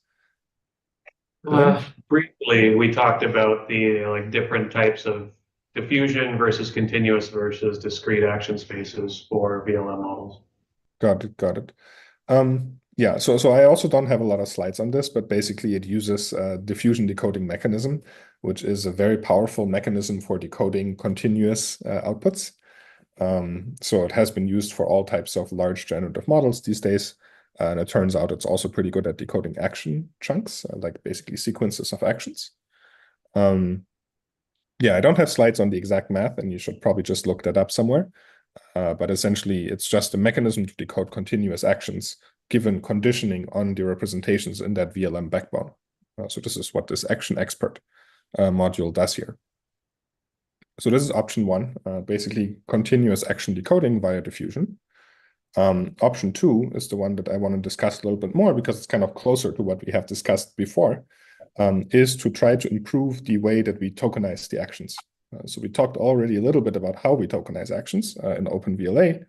Briefly, we talked about the like different types of diffusion versus continuous versus discrete action spaces for VLM models. Got it. Yeah, so I also don't have a lot of slides on this, but basically it uses a diffusion decoding mechanism, which is a very powerful mechanism for decoding continuous outputs. So it has been used for all types of large generative models these days. And it turns out it's also pretty good at decoding action chunks, like basically sequences of actions. Yeah, I don't have slides on the exact math, and you should probably just look that up somewhere. But essentially, it's just a mechanism to decode continuous actions given conditioning on the representations in that VLM backbone. So this is what this action expert module does here. So this is option one, basically continuous action decoding via diffusion. Option two is the one that I want to discuss a little bit more because it's kind of closer to what we have discussed before, is to try to improve the way that we tokenize the actions. So we talked already a little bit about how we tokenize actions in OpenVLA,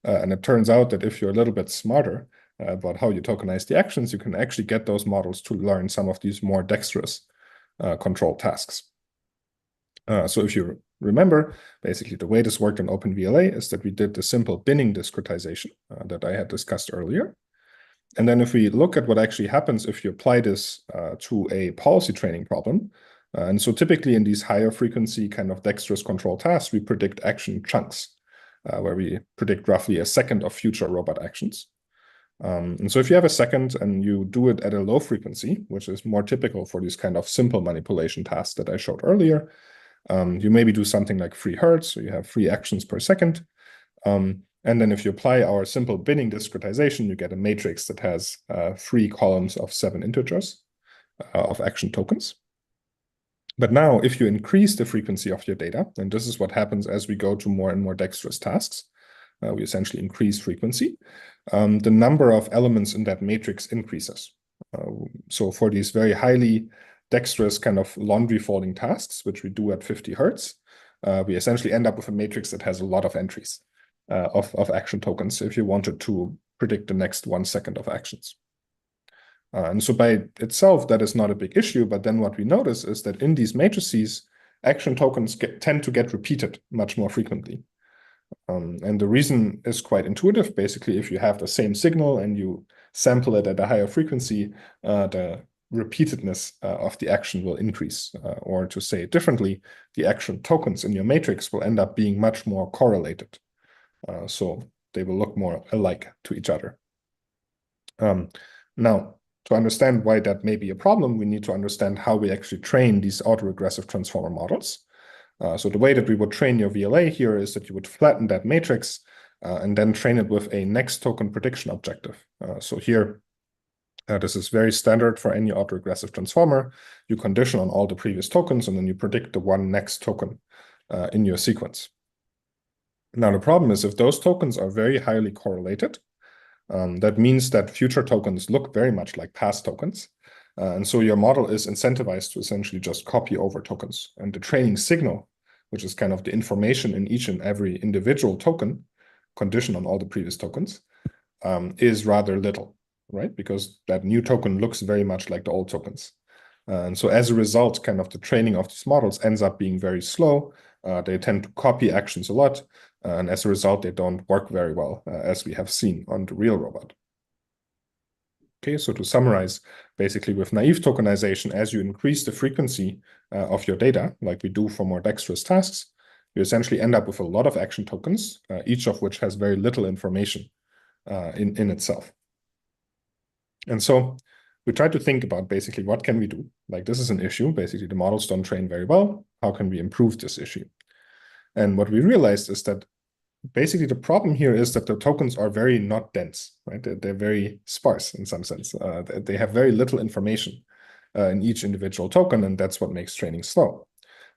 and it turns out that if you're a little bit smarter about how you tokenize the actions, you can actually get those models to learn some of these more dexterous control tasks. So if you remember, basically the way this worked in OpenVLA is that we did the simple binning discretization that I had discussed earlier. And then if we look at what actually happens if you apply this to a policy training problem, and so typically in these higher frequency kind of dexterous control tasks, we predict action chunks, where we predict roughly a second of future robot actions. And so if you have a second and you do it at a low frequency, which is more typical for these kind of simple manipulation tasks that I showed earlier, you maybe do something like 3 Hertz, so you have 3 actions per second. And then if you apply our simple binning discretization, you get a matrix that has 3 columns of 7 integers of action tokens. But now if you increase the frequency of your data, and this is what happens as we go to more and more dexterous tasks, we essentially increase frequency, the number of elements in that matrix increases. So for these very highly dexterous kind of laundry folding tasks, which we do at 50 Hertz, we essentially end up with a matrix that has a lot of entries of action tokens if you wanted to predict the next 1 second of actions. And so by itself, that is not a big issue. But then what we notice is that in these matrices, action tokens tend to get repeated much more frequently. And the reason is quite intuitive. Basically, if you have the same signal and you sample it at a higher frequency, the repeatedness of the action will increase. Or to say it differently, the action tokens in your matrix will end up being much more correlated. So they will look more alike to each other. Now, to understand why that may be a problem, we need to understand how we actually train these autoregressive transformer models. So the way that we would train your VLA here is that you would flatten that matrix and then train it with a next token prediction objective. So here, this is very standard for any autoregressive transformer. You condition on all the previous tokens, and then you predict the one next token in your sequence. Now, the problem is if those tokens are very highly correlated, that means that future tokens look very much like past tokens. And so your model is incentivized to essentially just copy over tokens. And the training signal, which is kind of the information in each and every individual token, conditioned on all the previous tokens, is rather little, right? Because that new token looks very much like the old tokens. And so as a result, kind of the training of these models ends up being very slow. They tend to copy actions a lot. And as a result, they don't work very well, as we have seen on the real robot. Okay, so to summarize, basically with naive tokenization, as you increase the frequency of your data, like we do for more dexterous tasks, you essentially end up with a lot of action tokens, each of which has very little information in itself. And so we try to think about basically what can we do? Like this is an issue. Basically, the models don't train very well. How can we improve this issue? And what we realized is that basically the problem here is that the tokens are very not dense, right? They're very sparse in some sense. They have very little information in each individual token, and that's what makes training slow.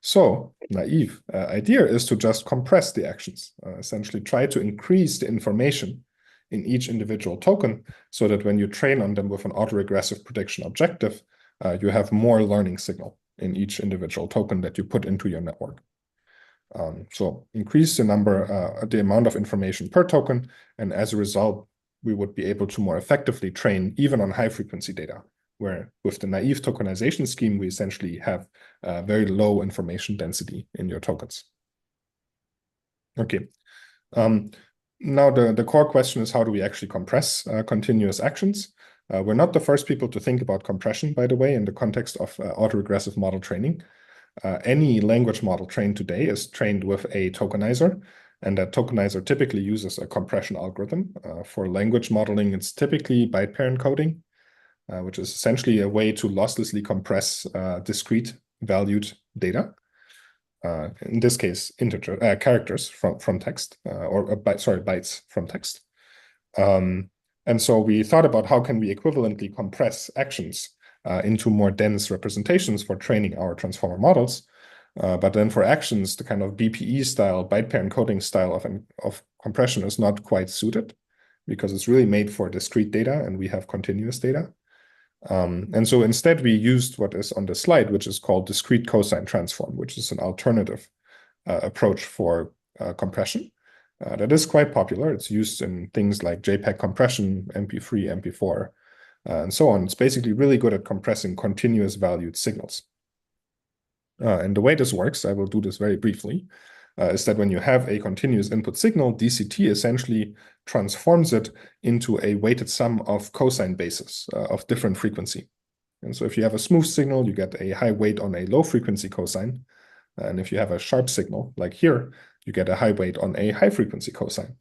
So naive idea is to just compress the actions, essentially try to increase the information in each individual token so that when you train on them with an autoregressive prediction objective, you have more learning signal in each individual token that you put into your network. So increase the amount of information per token, and as a result, we would be able to more effectively train even on high frequency data, where with the naive tokenization scheme, we essentially have very low information density in your tokens. Okay. Now the core question is, how do we actually compress continuous actions? We're not the first people to think about compression, by the way, in the context of autoregressive model training. Any language model trained today is trained with a tokenizer, and that tokenizer typically uses a compression algorithm. For language modeling, it's typically byte pair encoding, which is essentially a way to losslessly compress discrete valued data. In this case, characters from text, bytes from text. And so we thought about how can we equivalently compress actions into more dense representations for training our transformer models. But then for actions, the kind of BPE style, byte pair encoding style of compression is not quite suited because it's really made for discrete data and we have continuous data. And so instead we used what is on the slide, which is called discrete cosine transform, which is an alternative approach for compression. That is quite popular. It's used in things like JPEG compression, MP3, MP4, and so on. It's basically really good at compressing continuous valued signals. And the way this works, I will do this very briefly, is that when you have a continuous input signal, DCT essentially transforms it into a weighted sum of cosine bases of different frequency. And so if you have a smooth signal, you get a high weight on a low frequency cosine. And if you have a sharp signal, like here, you get a high weight on a high frequency cosine.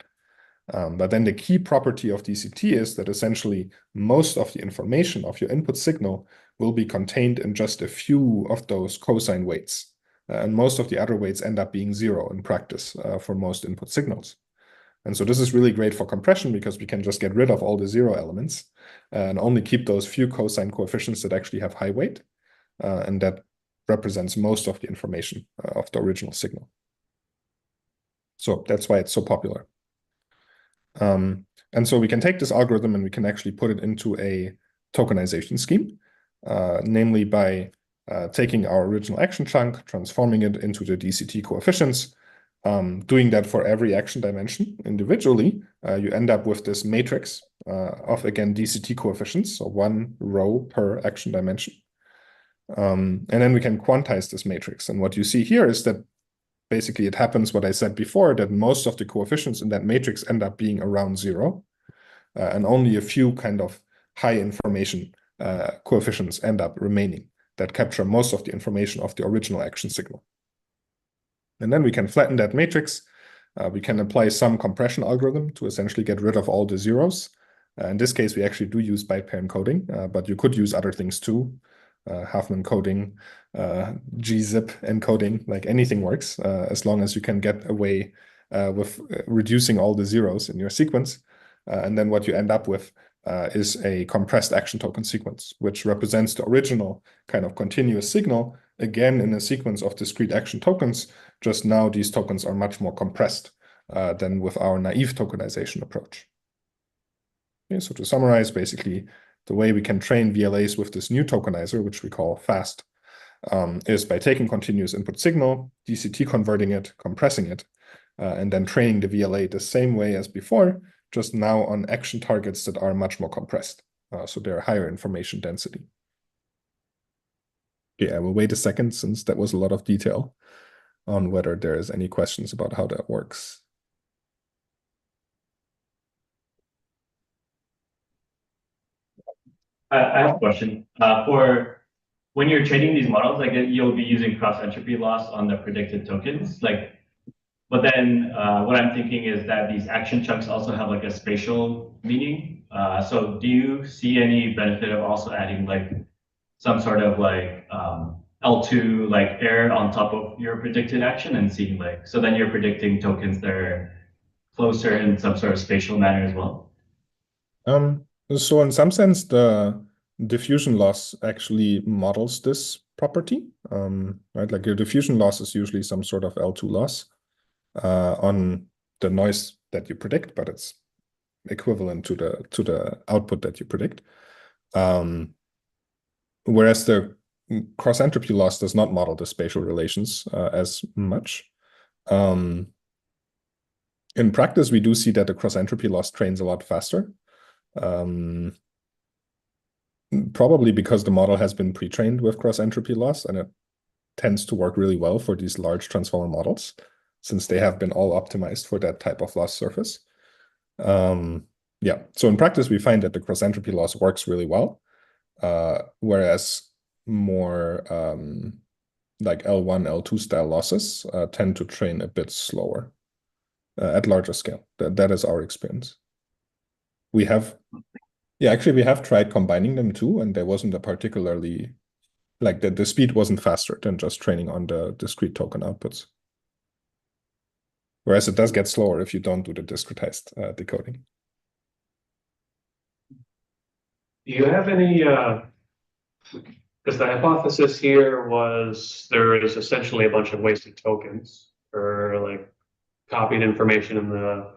But then the key property of DCT is that essentially most of the information of your input signal will be contained in just a few of those cosine weights. And most of the other weights end up being zero in practice for most input signals. And so this is really great for compression because we can just get rid of all the zero elements and only keep those few cosine coefficients that actually have high weight. And that represents most of the information of the original signal. So that's why it's so popular. And so we can take this algorithm and we can actually put it into a tokenization scheme, namely by taking our original action chunk, transforming it into the DCT coefficients, doing that for every action dimension individually. You end up with this matrix of, again, DCT coefficients, so one row per action dimension. And then we can quantize this matrix. And what you see here is that basically it happens what I said before, that most of the coefficients in that matrix end up being around zero, and only a few kind of high information coefficients end up remaining that capture most of the information of the original action signal. And then we can flatten that matrix. We can apply some compression algorithm to essentially get rid of all the zeros. In this case, we actually do use byte pair encoding, but you could use other things too. Huffman coding, gzip encoding, like anything works, as long as you can get away with reducing all the zeros in your sequence. And then what you end up with is a compressed action token sequence, which represents the original kind of continuous signal, again, in a sequence of discrete action tokens. Just now, these tokens are much more compressed than with our naive tokenization approach. Okay, so to summarize, basically, the way we can train VLAs with this new tokenizer, which we call FAST, is by taking continuous input signal, DCT converting it, compressing it, and then training the VLA the same way as before, just now on action targets that are much more compressed. So they're higher information density. Okay, I will wait a second since that was a lot of detail on whether there is any questions about how that works. I have a question. For when you're training these models, like you'll be using cross entropy loss on the predicted tokens, but then what I'm thinking is that these action chunks also have like a spatial meaning. So do you see any benefit of also adding like some sort of like L2 like error on top of your predicted action and seeing like, so then you're predicting tokens that are closer in some sort of spatial manner as well? So in some sense, the diffusion loss actually models this property, right? Like your diffusion loss is usually some sort of L2 loss on the noise that you predict, but it's equivalent to the output that you predict. Whereas the cross entropy loss does not model the spatial relations as much. In practice, we do see that the cross entropy loss trains a lot faster. Probably because the model has been pre-trained with cross entropy loss, and it tends to work really well for these large transformer models, since they have been all optimized for that type of loss surface. Yeah, so in practice, we find that the cross entropy loss works really well, whereas more like L1, L2 style losses tend to train a bit slower at larger scale. That is our experience. We have tried combining them too, and there wasn't a particularly, like the speed wasn't faster than just training on the discrete token outputs. Whereas it does get slower if you don't do the discretized decoding. Do you have any, because the hypothesis here was there is essentially a bunch of wasted tokens or like copied information in the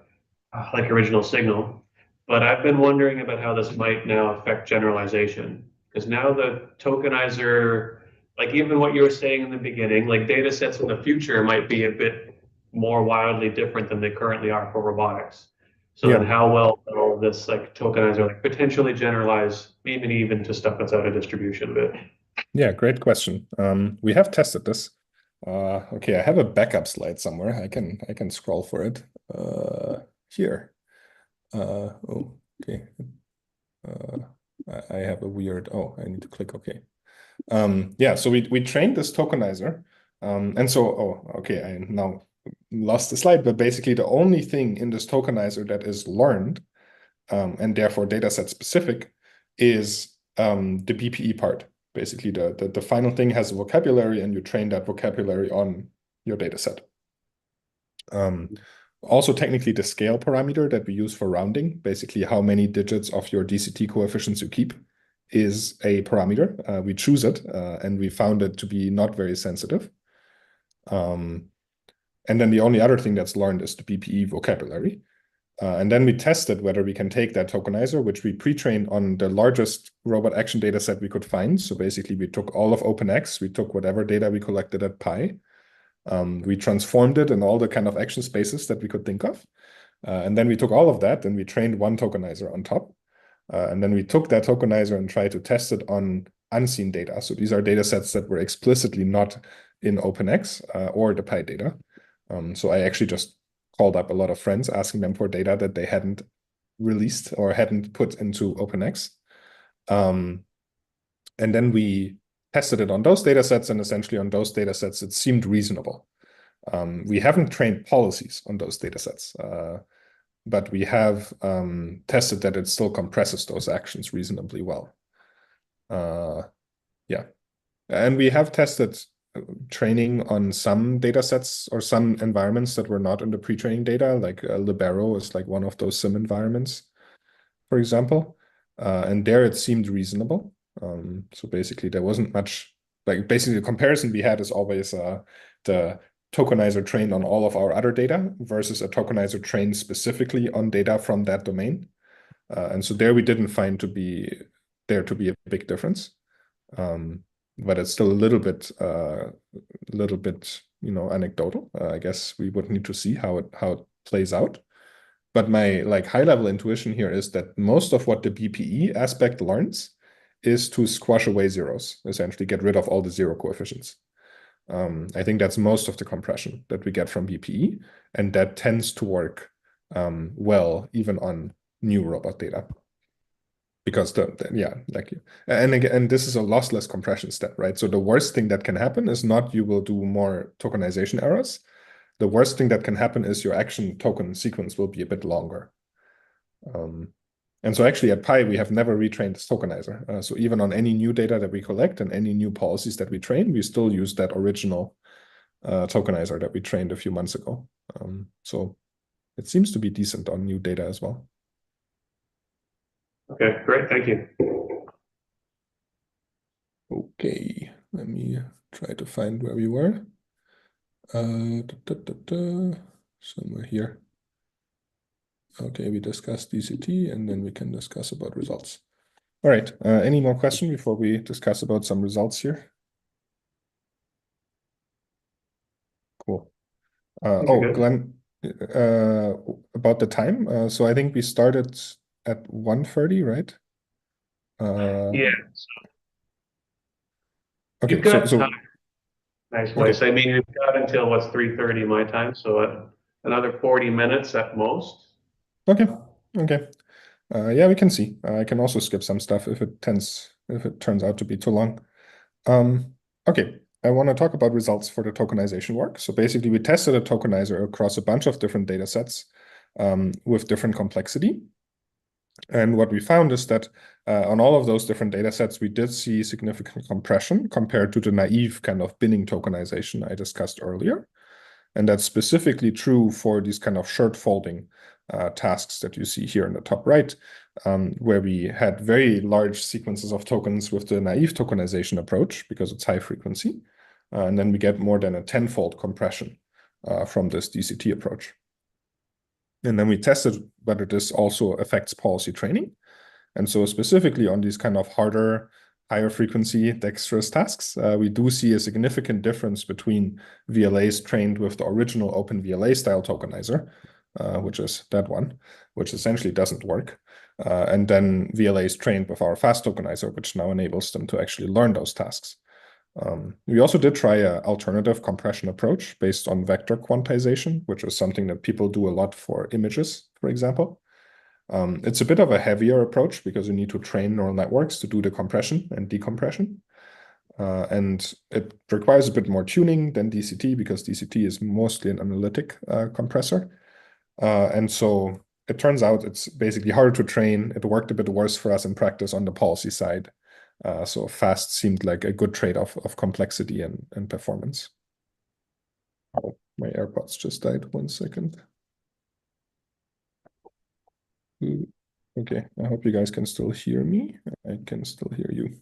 like original signal. But I've been wondering about how this might now affect generalization. Because now the tokenizer, like even what you were saying in the beginning, like data sets in the future might be a bit more wildly different than they currently are for robotics. So then how well will this like tokenizer like potentially generalize even to stuff that's out of distribution a bit? Yeah, great question. We have tested this. Okay, I have a backup slide somewhere. I can scroll for it. Here. Oh, okay. I have a weird, I need to click OK. Yeah, so we trained this tokenizer. And so, okay, I now lost the slide, but basically the only thing in this tokenizer that is learned and therefore dataset specific is the BPE part. Basically, the final thing has a vocabulary, and you train that vocabulary on your dataset. Also, technically, the scale parameter that we use for rounding, basically how many digits of your DCT coefficients you keep, is a parameter. We choose it, and we found it to be not very sensitive. And then the only other thing that's learned is the BPE vocabulary. And then we tested whether we can take that tokenizer, which we pre-trained on the largest robot action data set we could find. So basically, we took all of OpenX, we took whatever data we collected at Pi, we transformed it in all the kind of action spaces that we could think of. And then we took all of that and we trained one tokenizer on top. And then we took that tokenizer and tried to test it on unseen data. So these are data sets that were explicitly not in OpenX or the Pi data. So I actually just called up a lot of friends asking them for data that they hadn't released or hadn't put into OpenX. And then we tested it on those data sets, and essentially on those data sets, it seemed reasonable. We haven't trained policies on those data sets, but we have tested that it still compresses those actions reasonably well. Yeah. And we have tested training on some data sets or some environments that were not in the pre-training data, like Libero is like one of those sim environments, for example. And there it seemed reasonable. So basically there wasn't much, like basically the comparison we had is always the tokenizer trained on all of our other data versus a tokenizer trained specifically on data from that domain. And so there we didn't find to be a big difference. But it's still a little bit, anecdotal. I guess we would need to see how it plays out. But my like high level intuition here is that most of what the BPE aspect learns is to squash away zeros, essentially get rid of all the zero coefficients. I think that's most of the compression that we get from BPE, and that tends to work well even on new robot data. Because and this is a lossless compression step, right? So the worst thing that can happen is not you will do more tokenization errors. The worst thing that can happen is your action token sequence will be a bit longer. And so actually at Pi, we have never retrained this tokenizer. So even on any new data that we collect and any new policies that we train, we still use that original tokenizer that we trained a few months ago. So it seems to be decent on new data as well. Okay, great, thank you. Okay, Let me try to find where we were. Somewhere here. Okay, we discussed DCT, and then we can discuss about results. All right, any more questions before we discuss about some results here? Cool. Oh, Glenn, about the time. So I think we started at 1:30, right? Yeah. Okay, You've got so time. Nice place. I mean, you've got until what's 3:30 my time, so another 40 minutes at most. Okay. Yeah, we can see. I can also skip some stuff if it turns out to be too long. Okay, I want to talk about results for the tokenization work. So basically, we tested a tokenizer across a bunch of different data sets with different complexity. And what we found is that on all of those different data sets, we did see significant compression compared to the naive kind of binning tokenization I discussed earlier. And that's specifically true for these kind of shirt folding tasks that you see here in the top right, where we had very large sequences of tokens with the naive tokenization approach because it's high frequency. And then we get more than a 10-fold compression from this DCT approach. And then we tested whether this also affects policy training. And so specifically on these kind of harder, higher frequency dexterous tasks, we do see a significant difference between VLAs trained with the original OpenVLA style tokenizer, which is that one, which essentially doesn't work. And then VLAs trained with our fast tokenizer, which now enables them to actually learn those tasks. We also did try an alternative compression approach based on vector quantization, which is something that people do a lot for images, for example. It's a bit of a heavier approach because you need to train neural networks to do the compression and decompression. And it requires a bit more tuning than DCT because DCT is mostly an analytic compressor. And so it turns out it's basically harder to train. It worked a bit worse for us in practice on the policy side. So fast seemed like a good trade-off of complexity and performance. Oh, my AirPods just died. 1 second. Okay, I hope you guys can still hear me. I can still hear you.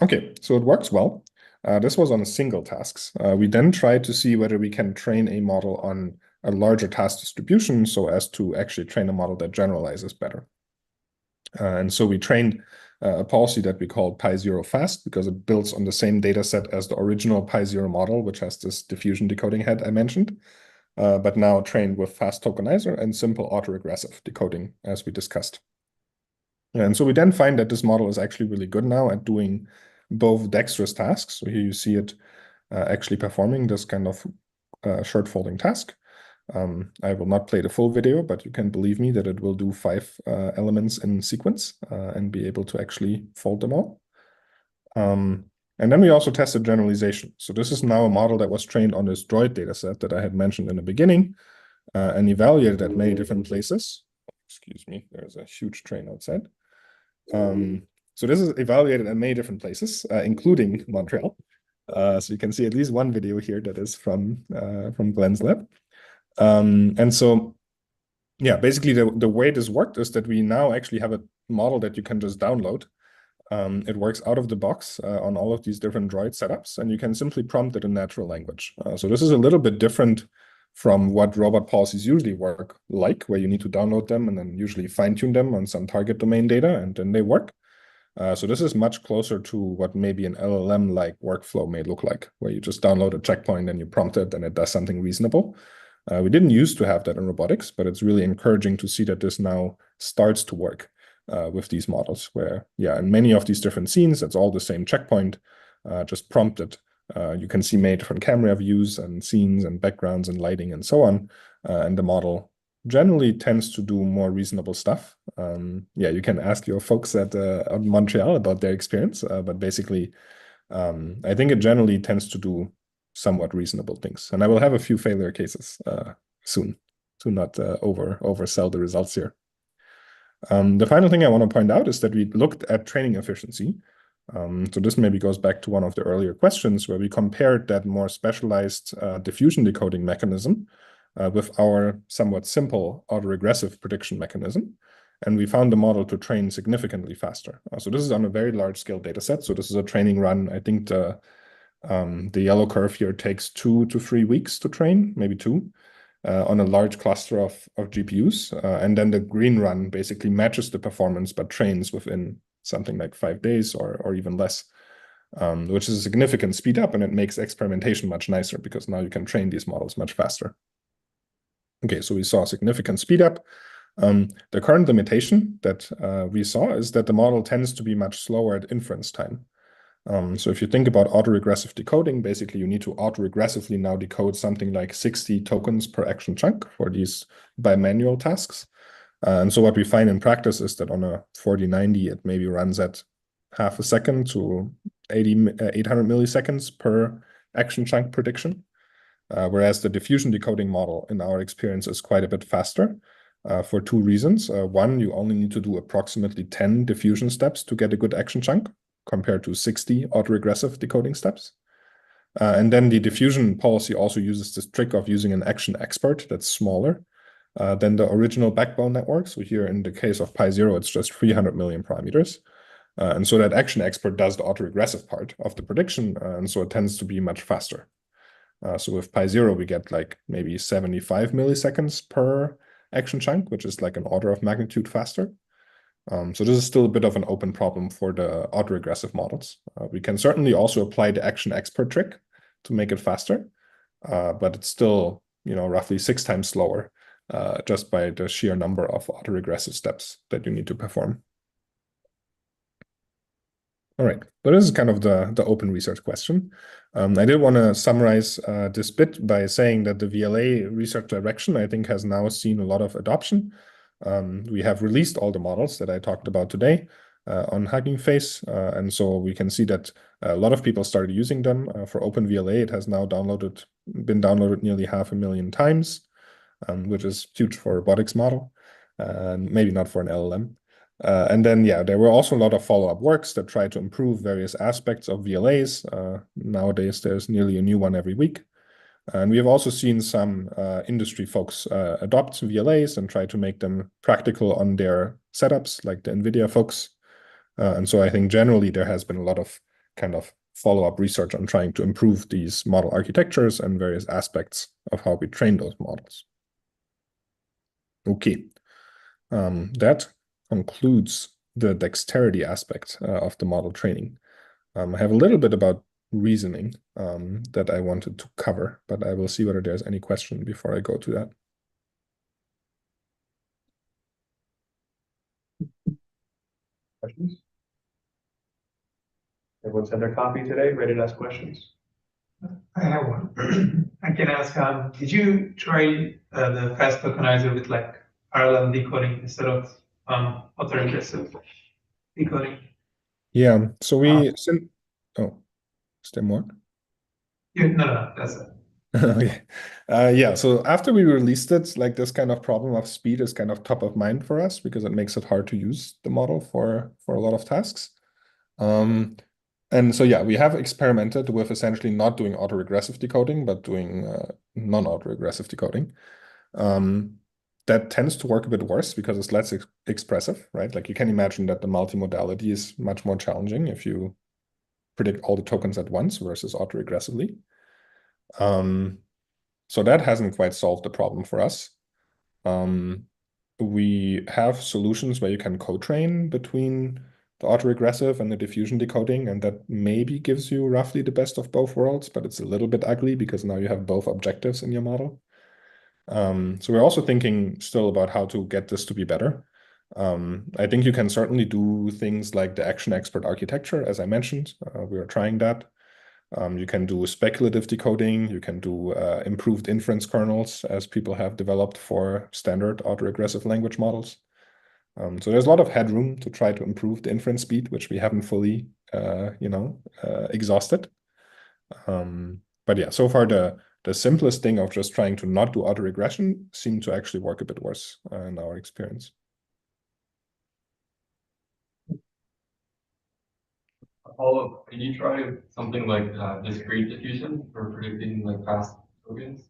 Okay, so it works well. This was on single tasks. We then tried to see whether we can train a model on a larger task distribution so as to actually train a model that generalizes better. And so we trained a policy that we called Pi0 fast because it builds on the same data set as the original Pi0 model, which has this diffusion decoding head I mentioned, but now trained with fast tokenizer and simple autoregressive decoding, as we discussed. And so we then find that this model is actually really good now at doing both dexterous tasks. So here you see it actually performing this kind of shirt folding task. I will not play the full video, but you can believe me that it will do 5 elements in sequence and be able to actually fold them all. And then we also tested generalization. So this is now a model that was trained on this droid dataset that I had mentioned in the beginning and evaluated at many different places. Excuse me, there's a huge train outside. So this is evaluated at many different places, including Montreal. So you can see at least one video here that is from Glenn's lab. And so, yeah, basically the way this worked is that we now actually have a model that you can just download. It works out of the box on all of these different droid setups, and you can simply prompt it in natural language. So this is a little bit different from what robot policies usually work like, where you need to download them and then usually fine-tune them on some target domain data, and then they work. So this is much closer to what maybe an LLM-like workflow may look like, where you just download a checkpoint and you prompt it and it does something reasonable. We didn't used to have that in robotics, but it's really encouraging to see that this now starts to work with these models where, yeah, in many of these different scenes, it's all the same checkpoint, just prompted. You can see many different camera views and scenes and backgrounds and lighting and so on. And the model generally tends to do more reasonable stuff. Yeah, you can ask your folks at Montreal about their experience, but basically, I think it generally tends to do somewhat reasonable things. And I will have a few failure cases soon to not oversell the results here. The final thing I want to point out is that we looked at training efficiency. So this maybe goes back to one of the earlier questions where we compared that more specialized diffusion decoding mechanism with our somewhat simple autoregressive prediction mechanism. and we found the model to train significantly faster. So this is on a very large scale data set. So this is a training run. I think the yellow curve here takes 2 to 3 weeks to train, maybe 2, on a large cluster of GPUs. And then the green run basically matches the performance, but trains within something like 5 days or even less, which is a significant speed up, and it makes experimentation much nicer because now you can train these models much faster. Okay, so we saw a significant speed up. The current limitation that we saw is that the model tends to be much slower at inference time. So if you think about autoregressive decoding, basically you need to autoregressively now decode something like 60 tokens per action chunk for these bimanual tasks. And so what we find in practice is that on a 4090, it maybe runs at half a second to 800 milliseconds per action chunk prediction. Whereas the diffusion decoding model, in our experience, is quite a bit faster for 2 reasons. One, you only need to do approximately 10 diffusion steps to get a good action chunk, compared to 60 autoregressive decoding steps. And then the diffusion policy also uses this trick of using an action expert that's smaller than the original backbone network. So here in the case of Pi0, it's just 300 million parameters. And so that action expert does the autoregressive part of the prediction, and so it tends to be much faster. So with Pi0, we get like maybe 75 milliseconds per action chunk, which is like an order of magnitude faster. So this is still a bit of an open problem for the autoregressive models. We can certainly also apply the action expert trick to make it faster, but it's still, roughly 6 times slower just by the sheer number of autoregressive steps that you need to perform. All right, so this is kind of the open research question. I did want to summarize this bit by saying that the VLA research direction, I think, has now seen a lot of adoption. We have released all the models that I talked about today on Hugging Face, and so we can see that a lot of people started using them. For OpenVLA, it has now been downloaded nearly 500,000 times, which is huge for a robotics model, and maybe not for an LLM. And then, there were also a lot of follow-up works that try to improve various aspects of VLAs. Nowadays, there's nearly a new one every week. And we have also seen some industry folks adopt VLAs and try to make them practical on their setups, like the NVIDIA folks. And so I think generally there has been a lot of kind of follow-up research on trying to improve these model architectures and various aspects of how we train those models. Okay, that concludes the dexterity aspect of the model training. I have a little bit about reasoning that I wanted to cover, but I will see whether there's any question before I go to that. Questions? Everyone's had their coffee today, ready to ask questions? I have one. I can ask, did you try the fast tokenizer with like parallel decoding instead of autoregressive decoding? Yeah, so we sent, oh, is there more? No, that's it. Okay. Yeah, so after we released it, like this kind of problem of speed is kind of top of mind for us because it makes it hard to use the model for a lot of tasks. And so, we have experimented with essentially not doing autoregressive decoding, but doing non-autoregressive decoding. That tends to work a bit worse because it's less expressive, right? Like you can imagine that the multimodality is much more challenging if you predict all the tokens at once versus autoregressively. So that hasn't quite solved the problem for us. We have solutions where you can co-train between the autoregressive and the diffusion decoding, and that maybe gives you roughly the best of both worlds, but it's a little bit ugly because now you have both objectives in your model. So we're also thinking still about how to get this to be better. I think you can certainly do things like the action expert architecture, as I mentioned. We are trying that. You can do speculative decoding. You can do improved inference kernels, as people have developed for standard autoregressive language models. So there's a lot of headroom to try to improve the inference speed, which we haven't fully, exhausted. But so far the simplest thing of just trying to not do autoregression seemed to actually work a bit worse in our experience. Follow-up, can you try something like discrete diffusion for predicting like fast tokens?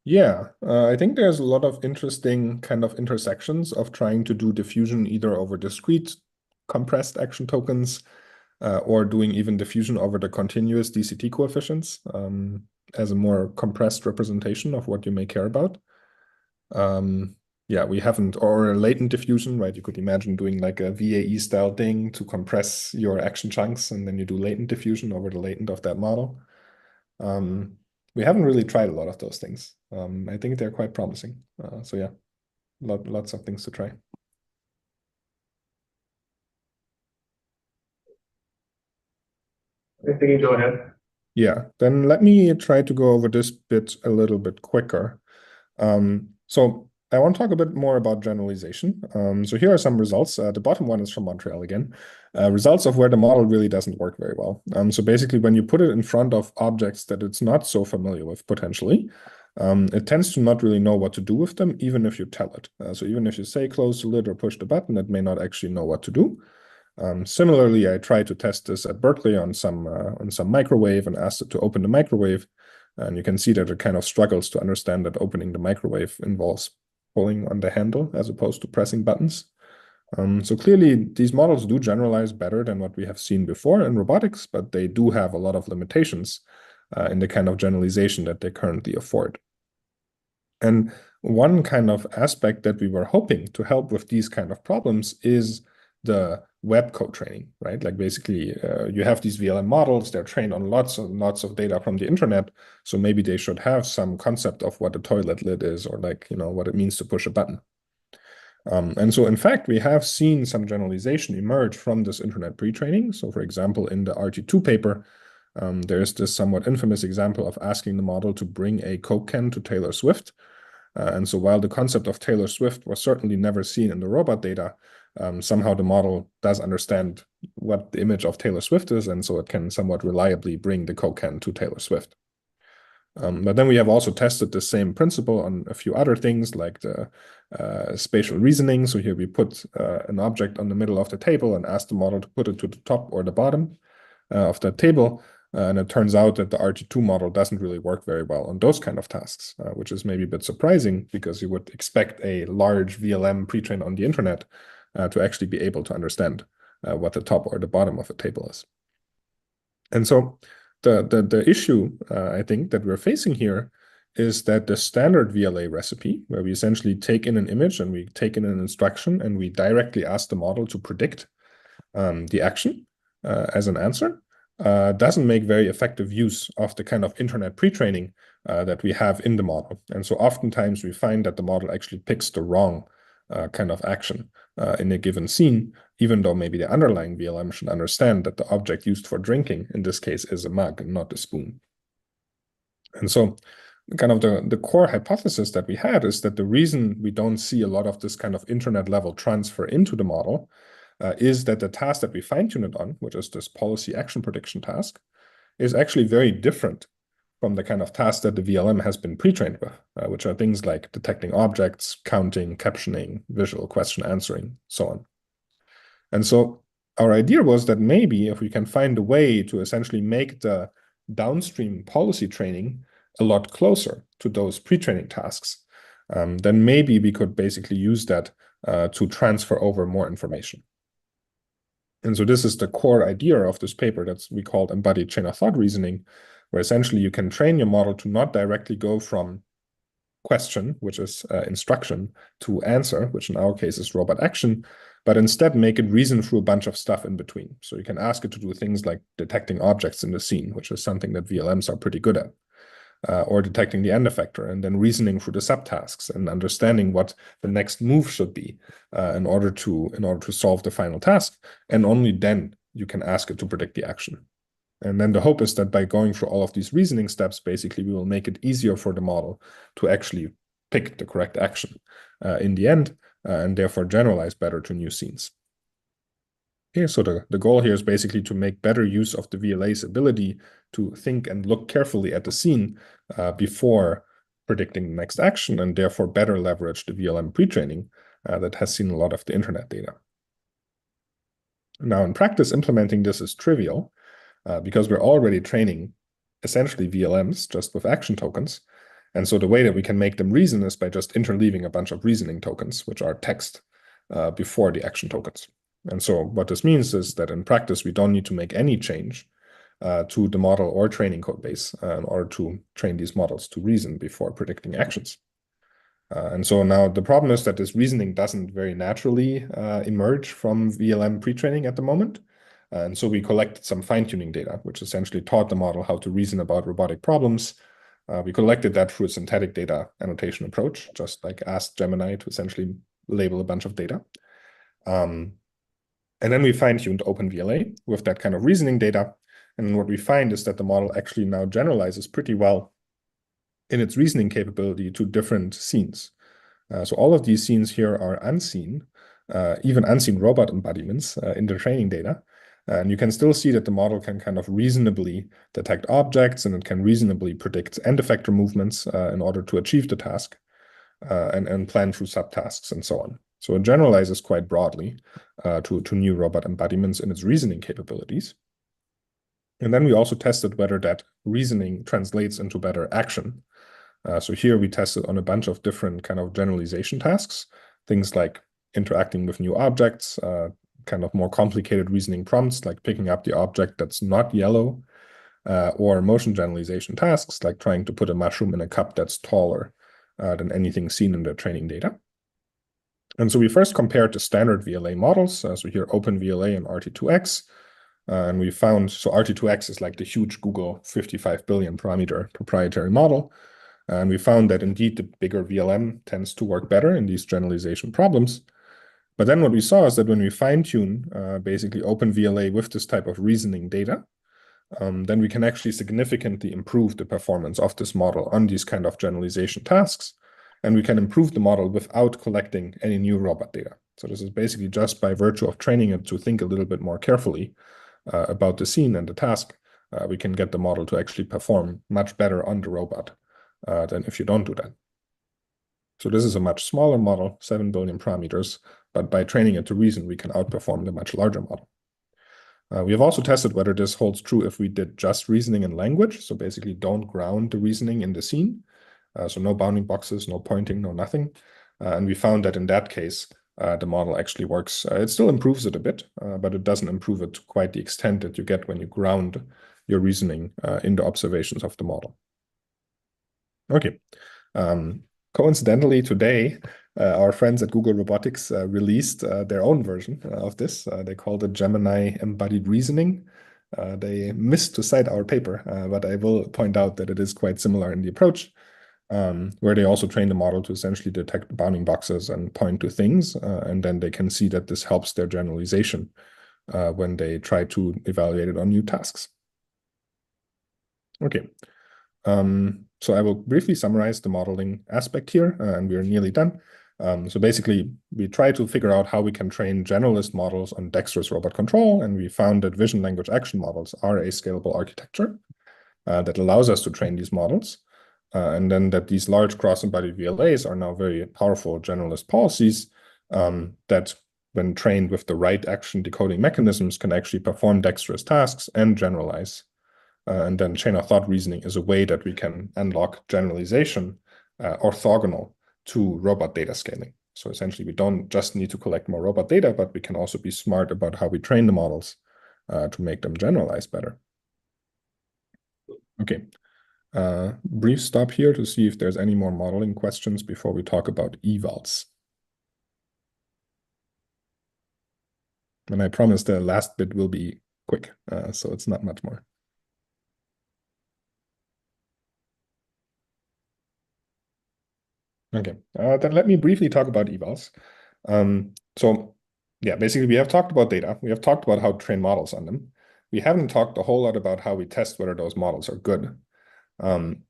Yeah, I think there's a lot of interesting kind of intersections of trying to do diffusion either over discrete compressed action tokens or doing even diffusion over the continuous DCT coefficients as a more compressed representation of what you may care about. Yeah, we haven't, or a latent diffusion, right? You could imagine doing like a VAE style thing to compress your action chunks, and then you do latent diffusion over the latent of that model. We haven't really tried a lot of those things. I think they're quite promising. So yeah, lots of things to try. I think you go ahead. Yeah, then let me try to go over this bit a little bit quicker. So I want to talk a bit more about generalization. So here are some results. The bottom one is from Montreal again. Results of where the model really doesn't work very well. So basically, when you put it in front of objects that it's not so familiar with potentially, it tends to not really know what to do with them, even if you tell it. So even if you say close the lid or push the button, it may not actually know what to do. Similarly, I tried to test this at Berkeley on some microwave and asked it to open the microwave. And you can see that it kind of struggles to understand that opening the microwave involves pulling on the handle as opposed to pressing buttons. So clearly, these models do generalize better than what we have seen before in robotics, but they do have a lot of limitations in the kind of generalization that they currently afford. And one kind of aspect that we were hoping to help with these kind of problems is the web code training, right? Like basically, you have these VLM models, they're trained on lots and lots of data from the internet. So maybe they should have some concept of what a toilet lid is, or like, what it means to push a button. And so in fact, we have seen some generalization emerge from this internet pre-training. So for example, in the RT2 paper, there's this somewhat infamous example of asking the model to bring a Coke can to Taylor Swift. And so while the concept of Taylor Swift was certainly never seen in the robot data, somehow the model does understand what the image of Taylor Swift is, and so it can somewhat reliably bring the Coke can to Taylor Swift. But then we have also tested the same principle on a few other things like the spatial reasoning. So here we put an object on the middle of the table and ask the model to put it to the top or the bottom of that table. And it turns out that the RT2 model doesn't really work very well on those kind of tasks, which is maybe a bit surprising because you would expect a large VLM pre-trained on the internet to actually be able to understand what the top or the bottom of a table is. And so the issue, I think, that we're facing here is that the standard VLA recipe, where we essentially take in an image and we take in an instruction and we directly ask the model to predict the action as an answer, doesn't make very effective use of the kind of internet pre-training that we have in the model. And so oftentimes we find that the model actually picks the wrong kind of action in a given scene, even though maybe the underlying VLM should understand that the object used for drinking, in this case, is a mug and not a spoon. And so kind of the core hypothesis that we had is that the reason we don't see a lot of this kind of internet level transfer into the model is that the task that we fine-tune it on, which is this policy action prediction task, is actually very different from the kind of tasks that the VLM has been pre-trained with, which are things like detecting objects, counting, captioning, visual question answering, so on. And so our idea was that maybe if we can find a way to essentially make the downstream policy training a lot closer to those pre-training tasks, then maybe we could basically use that to transfer over more information. And so this is the core idea of this paper that we called embodied chain of thought reasoning, where essentially you can train your model to not directly go from question, which is instruction, to answer, which in our case is robot action, but instead make it reason through a bunch of stuff in between. So you can ask it to do things like detecting objects in the scene, which is something that VLMs are pretty good at. Or detecting the end effector and then reasoning through the subtasks and understanding what the next move should be in order to solve the final task. And only then you can ask it to predict the action. And then the hope is that by going through all of these reasoning steps, basically we will make it easier for the model to actually pick the correct action in the end and therefore generalize better to new scenes. Okay, so the goal here is basically to make better use of the VLA's ability to think and look carefully at the scene before predicting the next action, and therefore better leverage the VLM pre-training that has seen a lot of the internet data. Now, in practice, implementing this is trivial because we're already training essentially VLMs just with action tokens. And so the way that we can make them reason is by just interleaving a bunch of reasoning tokens, which are text, before the action tokens. And so what this means is that in practice, we don't need to make any change to the model or training code base in order to train these models to reason before predicting actions. And so now the problem is that this reasoning doesn't very naturally emerge from VLM pre-training at the moment. And so we collected some fine-tuning data, which essentially taught the model how to reason about robotic problems. We collected that through a synthetic data annotation approach, just like asked Gemini to essentially label a bunch of data. And then we fine-tuned OpenVLA with that kind of reasoning data. And what we find is that the model actually now generalizes pretty well in its reasoning capability to different scenes. So all of these scenes here are unseen, even unseen robot embodiments in the training data. And you can still see that the model can kind of reasonably detect objects, and it can reasonably predict end effector movements in order to achieve the task, and plan through subtasks and so on. So it generalizes quite broadly to new robot embodiments in its reasoning capabilities. And then we also tested whether that reasoning translates into better action. So here we tested on a bunch of different kind of generalization tasks, things like interacting with new objects, kind of more complicated reasoning prompts, like picking up the object that's not yellow, or motion generalization tasks, like trying to put a mushroom in a cup that's taller than anything seen in the training data. And so we first compared the standard VLA models, so here OpenVLA and RT2X, and we found, so RT2X is like the huge Google 55 billion parameter proprietary model. And we found that indeed the bigger VLM tends to work better in these generalization problems. But then what we saw is that when we fine-tune basically OpenVLA with this type of reasoning data, then we can actually significantly improve the performance of this model on these kind of generalization tasks. And we can improve the model without collecting any new robot data. So this is basically just by virtue of training it to think a little bit more carefully about the scene and the task, we can get the model to actually perform much better on the robot than if you don't do that. So this is a much smaller model, 7 billion parameters, but by training it to reason, we can outperform the much larger model. We have also tested whether this holds true if we did just reasoning in language, so basically don't ground the reasoning in the scene. So no bounding boxes, no pointing, no nothing. And we found that in that case, the model actually works. It still improves it a bit, but it doesn't improve it to quite the extent that you get when you ground your reasoning in the observations of the model. Okay. Coincidentally, today, our friends at Google Robotics released their own version of this. They called it Gemini Embodied Reasoning. They missed to cite our paper, but I will point out that it is quite similar in the approach, where they also train the model to essentially detect bounding boxes and point to things, and then they can see that this helps their generalization when they try to evaluate it on new tasks. Okay. So I will briefly summarize the modeling aspect here, and we are nearly done. So basically, we try to figure out how we can train generalist models on dexterous robot control, and we found that vision language action models are a scalable architecture that allows us to train these models, and then that these large cross-embodied VLAs are now very powerful generalist policies that, when trained with the right action decoding mechanisms, can actually perform dexterous tasks and generalize. And then chain of thought reasoning is a way that we can unlock generalization orthogonal to robot data scaling. So essentially, we don't just need to collect more robot data, but we can also be smart about how we train the models to make them generalize better. Okay. Brief stop here to see if there's any more modeling questions before we talk about evals. And I promise the last bit will be quick, so it's not much more. Okay, then let me briefly talk about evals. So yeah, basically we have talked about data. We have talked about how to train models on them. We haven't talked a whole lot about how we test whether those models are good. And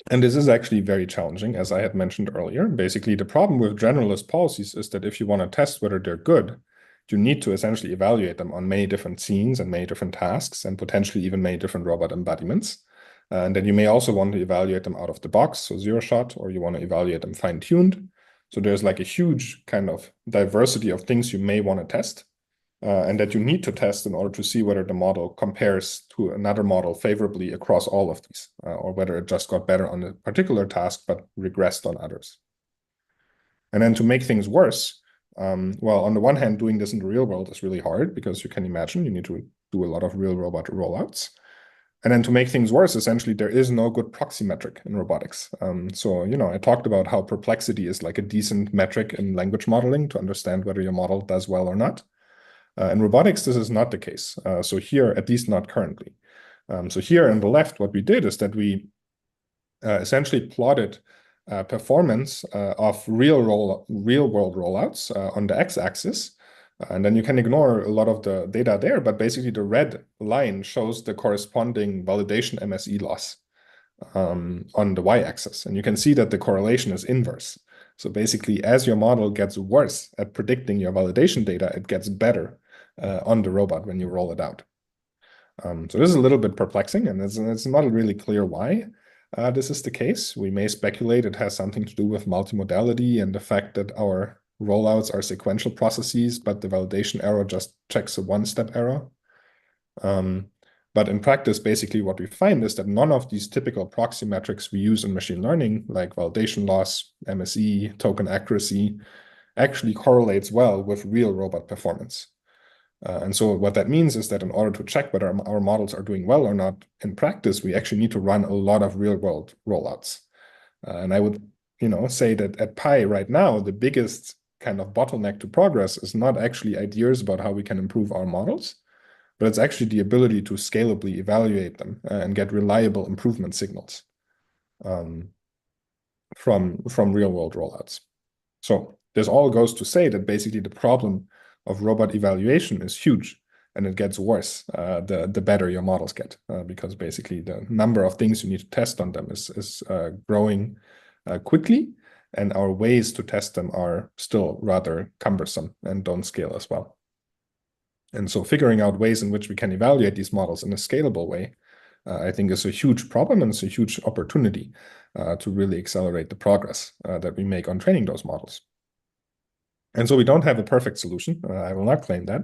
this is actually very challenging, as I had mentioned earlier. Basically, the problem with generalist policies is that if you want to test whether they're good, you need to essentially evaluate them on many different scenes and many different tasks, and potentially even many different robot embodiments. And then you may also want to evaluate them out of the box, so zero shot, or you want to evaluate them fine-tuned. So there's like a huge kind of diversity of things you may want to test. and that you need to test in order to see whether the model compares to another model favorably across all of these, or whether it just got better on a particular task but regressed on others. And then to make things worse, well, on the one hand, doing this in the real world is really hard because you can imagine you need to do a lot of real robot rollouts. And then to make things worse, essentially, there is no good proxy metric in robotics. So, I talked about how perplexity is like a decent metric in language modeling to understand whether your model does well or not. In robotics, this is not the case. So here, at least not currently. So here on the left, what we did is that we essentially plotted performance of real-world rollouts on the x-axis. And then you can ignore a lot of the data there, but basically the red line shows the corresponding validation MSE loss on the y-axis. And you can see that the correlation is inverse. So basically, as your model gets worse at predicting your validation data, it gets better on the robot when you roll it out. So this is a little bit perplexing, and it's not really clear why this is the case. We may speculate it has something to do with multimodality and the fact that our rollouts are sequential processes, but the validation error just checks a one-step error. But in practice, basically what we find is that none of these typical proxy metrics we use in machine learning, like validation loss, MSE, token accuracy, actually correlates well with real robot performance. And so what that means is that in order to check whether our models are doing well or not in practice, we actually need to run a lot of real-world rollouts. And I would, say that at Pi right now, the biggest kind of bottleneck to progress is not actually ideas about how we can improve our models, but it's actually the ability to scalably evaluate them and get reliable improvement signals from real-world rollouts. So this all goes to say that basically the problem of robot evaluation is huge, and it gets worse the better your models get, because basically the number of things you need to test on them is growing quickly, and our ways to test them are still rather cumbersome and don't scale as well. And so figuring out ways in which we can evaluate these models in a scalable way, I think is a huge problem, and it's a huge opportunity to really accelerate the progress that we make on training those models. And so we don't have a perfect solution. I will not claim that,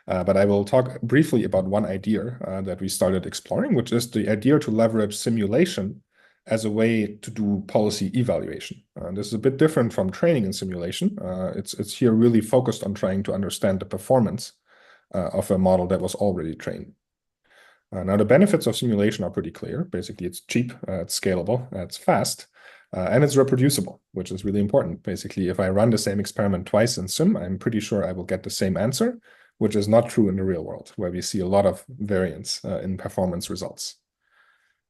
but I will talk briefly about one idea that we started exploring, which is the idea to leverage simulation as a way to do policy evaluation. This is a bit different from training and simulation. It's here really focused on trying to understand the performance of a model that was already trained. Now, the benefits of simulation are pretty clear. Basically, it's cheap, it's scalable, it's fast, and it's reproducible, which is really important. Basically, if I run the same experiment twice in sim, I'm pretty sure I will get the same answer, which is not true in the real world, where we see a lot of variance in performance results.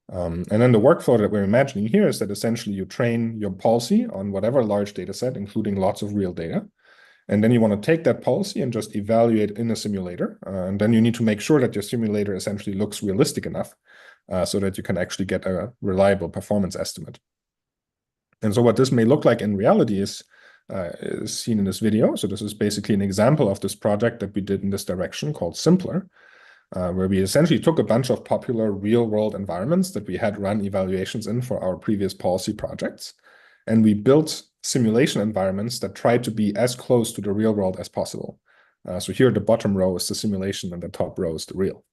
And then the workflow that we're imagining here is that essentially you train your policy on whatever large data set, including lots of real data. And then you want to take that policy and just evaluate in a simulator. And then you need to make sure that your simulator essentially looks realistic enough so that you can actually get a reliable performance estimate. And so what this may look like in reality is seen in this video. So this is basically an example of this project that we did in this direction called Simpler, where we essentially took a bunch of popular real-world environments that we had run evaluations in for our previous policy projects. And we built simulation environments that try to be as close to the real world as possible. So here, the bottom row is the simulation and the top row is the real.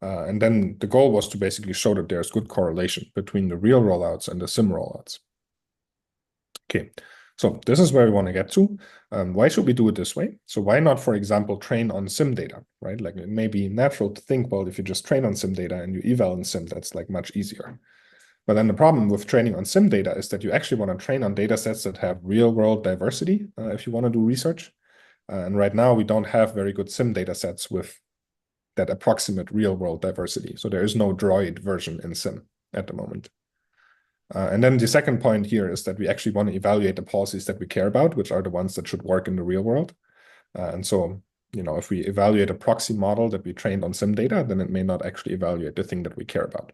And then the goal was to basically show that there's good correlation between the real rollouts and the sim rollouts. Okay, so this is where we want to get to. Why should we do it this way? So why not, for example, train on sim data, right? Like it may be natural to think, well, if you just train on sim data and you eval in sim, that's like much easier. But then the problem with training on sim data is that you actually want to train on data sets that have real world diversity if you want to do research. And right now we don't have very good sim data sets with that approximate real world diversity. So there is no Droid version in sim at the moment. And then the second point here is that we actually want to evaluate the policies that we care about, which are the ones that should work in the real world. And so, if we evaluate a proxy model that we trained on sim data, then it may not actually evaluate the thing that we care about.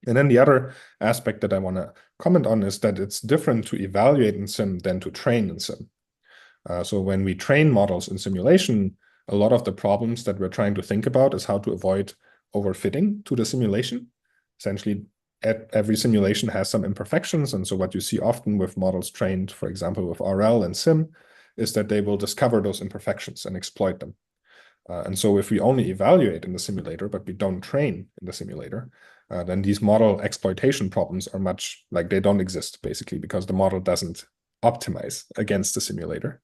And then the other aspect that I want to comment on is that it's different to evaluate in sim than to train in sim. So when we train models in simulation, a lot of the problems that we're trying to think about is how to avoid overfitting to the simulation. Essentially, every simulation has some imperfections. And so what you see often with models trained, for example, with RL and sim, is that they will discover those imperfections and exploit them. And so if we only evaluate in the simulator, but we don't train in the simulator, then these model exploitation problems are much like they don't exist, basically, because the model doesn't optimize against the simulator.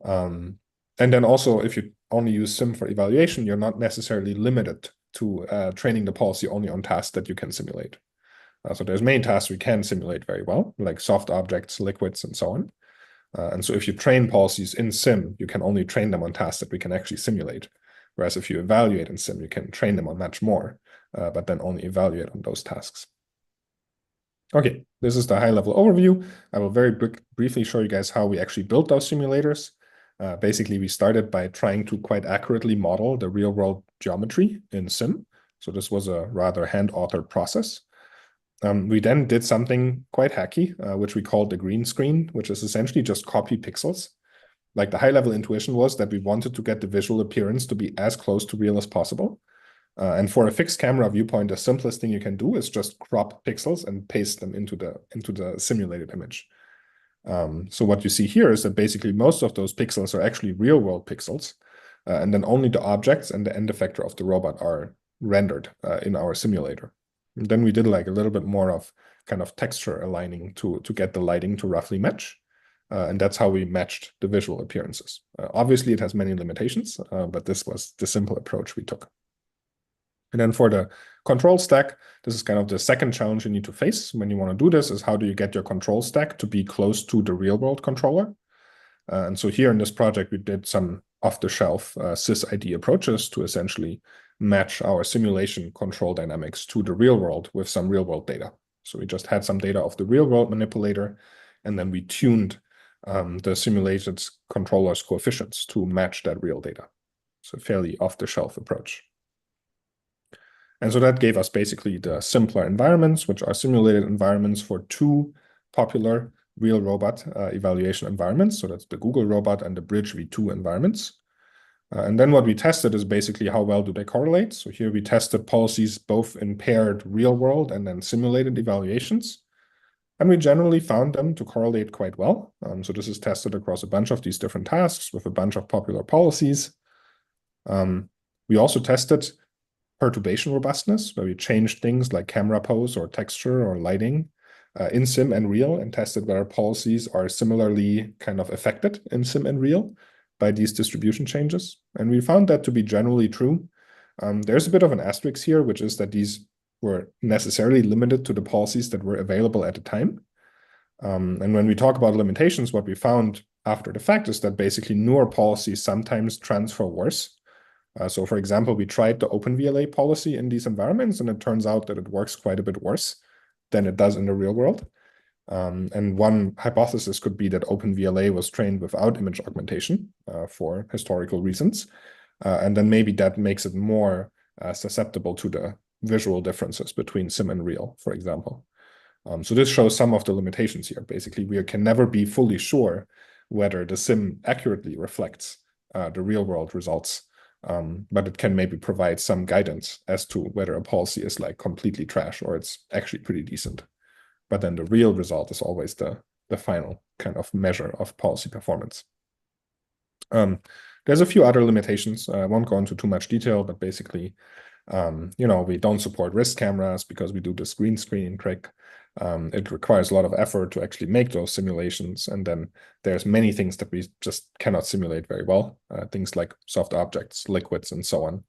And then also, if you only use sim for evaluation, you're not necessarily limited to training the policy only on tasks that you can simulate. So there's many tasks we can simulate very well, like soft objects, liquids, and so on. And so if you train policies in sim, you can only train them on tasks that we can actually simulate. Whereas if you evaluate in sim, you can train them on much more, but then only evaluate on those tasks. Okay, this is the high-level overview. I will very briefly show you guys how we actually built those simulators. Basically, we started by trying to quite accurately model the real-world geometry in sim. So this was a rather hand-authored process. We then did something quite hacky, which we called the green screen, which is essentially just copy pixels. Like the high-level intuition was that we wanted to get the visual appearance to be as close to real as possible. And for a fixed camera viewpoint, the simplest thing you can do is just crop pixels and paste them into the simulated image. So what you see here is that basically most of those pixels are actually real-world pixels, and then only the objects and the end effector of the robot are rendered in our simulator. And then we did like a little bit more of kind of texture aligning to get the lighting to roughly match. And that's how we matched the visual appearances. Obviously, it has many limitations, but this was the simple approach we took. And then for the control stack, this is kind of the second challenge you need to face when you want to do this, is how do you get your control stack to be close to the real-world controller? And so here in this project, we did some off-the-shelf sysid approaches to essentially match our simulation control dynamics to the real world with some real-world data. So we just had some data of the real-world manipulator, and then we tuned the simulated controller's coefficients to match that real data. So a fairly off-the-shelf approach. And so that gave us basically the simpler environments, which are simulated environments for two popular real robot evaluation environments. So that's the Google robot and the Bridge V2 environments. And then what we tested is basically how well do they correlate. So here we tested policies both in paired real world and then simulated evaluations. And we generally found them to correlate quite well. So this is tested across a bunch of these different tasks with a bunch of popular policies. We also tested perturbation robustness, where we changed things like camera pose or texture or lighting in sim and real, and tested whether policies are similarly kind of affected in sim and real by these distribution changes. And we found that to be generally true. There's a bit of an asterisk here, which is that these were necessarily limited to the policies that were available at the time. And when we talk about limitations, what we found after the fact is that basically newer policies sometimes transfer worse. So for example, we tried the OpenVLA policy in these environments, and it turns out that it works quite a bit worse than it does in the real world. And one hypothesis could be that OpenVLA was trained without image augmentation for historical reasons. And then maybe that makes it more susceptible to the visual differences between sim and real, for example. So this shows some of the limitations here. Basically, we can never be fully sure whether the sim accurately reflects the real world results. But it can maybe provide some guidance as to whether a policy is like completely trash or it's actually pretty decent. But then the real result is always the final kind of measure of policy performance. There's a few other limitations. I won't go into too much detail, but basically, we don't support wrist cameras because we do this green screen trick. It requires a lot of effort to actually make those simulations. And then there's many things that we just cannot simulate very well. Things like soft objects, liquids, and so on.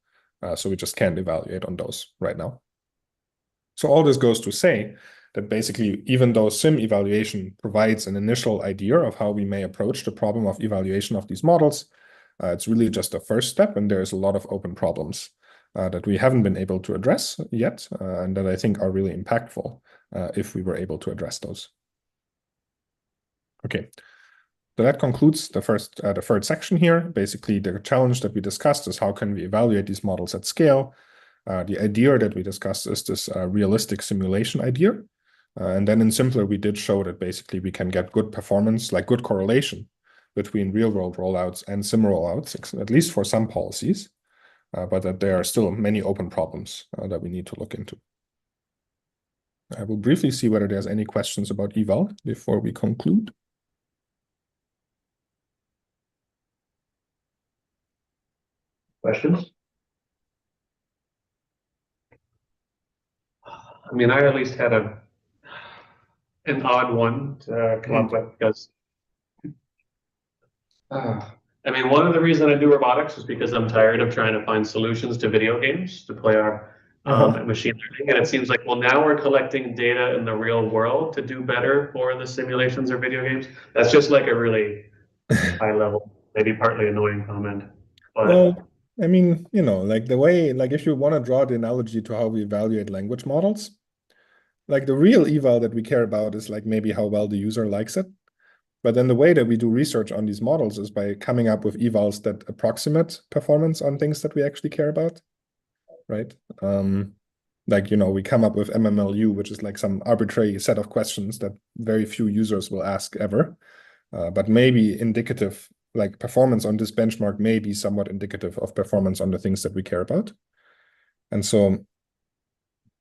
So we just can't evaluate on those right now. So all this goes to say that basically, even though sim evaluation provides an initial idea of how we may approach the problem of evaluation of these models, it's really just a first step, and there's a lot of open problems that we haven't been able to address yet, and that I think are really impactful if we were able to address those. Okay, so that concludes the third section here. Basically, the challenge that we discussed is how can we evaluate these models at scale. The idea that we discussed is this realistic simulation idea. And then in Simpler, we did show that basically we can get good performance, like good correlation between real-world rollouts and sim rollouts, at least for some policies, but that there are still many open problems that we need to look into. I will briefly see whether there's any questions about eval before we conclude. Questions? I mean, I at least had an odd one to come up with because I mean, one of the reasons I do robotics is because I'm tired of trying to find solutions to video games to play our machine learning. And it seems like, well, now we're collecting data in the real world to do better for the simulations or video games. That's just like a really high level, maybe partly annoying comment. But Well, I mean, like the way, like if you want to draw the analogy to how we evaluate language models, like the real eval that we care about is like maybe how well the user likes it. But then the way that we do research on these models is by coming up with evals that approximate performance on things that we actually care about, right? Like, we come up with MMLU, which is like some arbitrary set of questions that very few users will ask ever, but maybe indicative, like performance on this benchmark may be somewhat indicative of performance on the things that we care about. And so,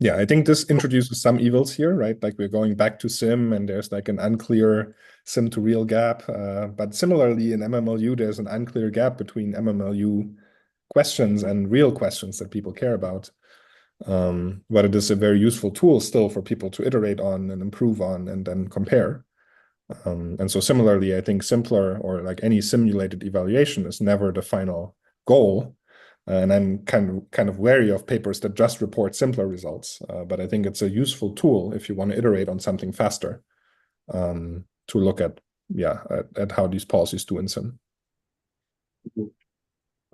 yeah, I think this introduces some evils here, right? Like we're going back to sim and there's like an unclear sim to real gap. But similarly in MMLU, there's an unclear gap between MMLU questions and real questions that people care about. But it is a very useful tool still for people to iterate on and improve on and then compare. And so similarly, I think simpler or like any simulated evaluation is never the final goal. And I'm kind of wary of papers that just report simpler results. But I think it's a useful tool if you want to iterate on something faster, to look at how these policies do in sim.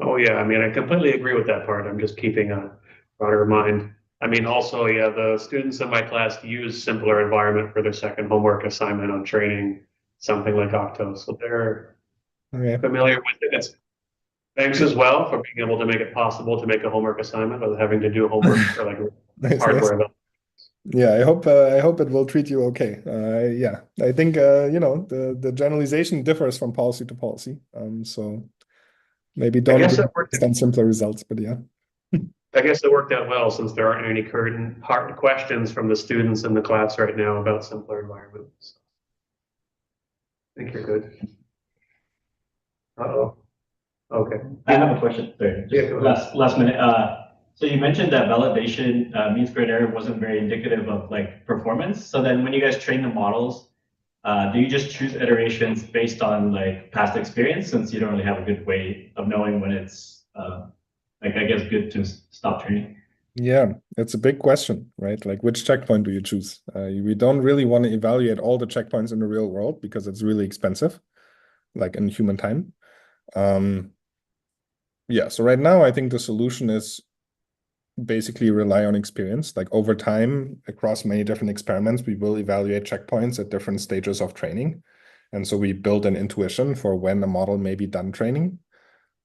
oh yeah, I mean, I completely agree with that part. I'm just keeping a broader mind. I mean, also, yeah, the students in my class use simpler environment for their second homework assignment on training something like Octo, so they're familiar with it. It's thanks as well for being able to make it possible to make a homework assignment without having to do homework for like Nice. hardware. Yeah, I hope it will treat you okay. Yeah, I think the generalization differs from policy to policy. So maybe don't on simpler results, but yeah. I guess it worked out well since there aren't any current hard questions from the students in the class right now about simpler environments. I think you're good. Uh-oh. Okay. I have a question. Sorry, Yeah, last minute. So you mentioned that validation mean squared error wasn't very indicative of like performance. So then when you guys train the models, do you just choose iterations based on like past experience, since you don't really have a good way of knowing when it's like, I guess, good to stop training? Yeah, it's a big question, right? Like which checkpoint do you choose? We don't really want to evaluate all the checkpoints in the real world because it's really expensive, like in human time. Yeah, so right now I think the solution is basically rely on experience. Like over time, across many different experiments, we will evaluate checkpoints at different stages of training. And so we build an intuition for when a model may be done training.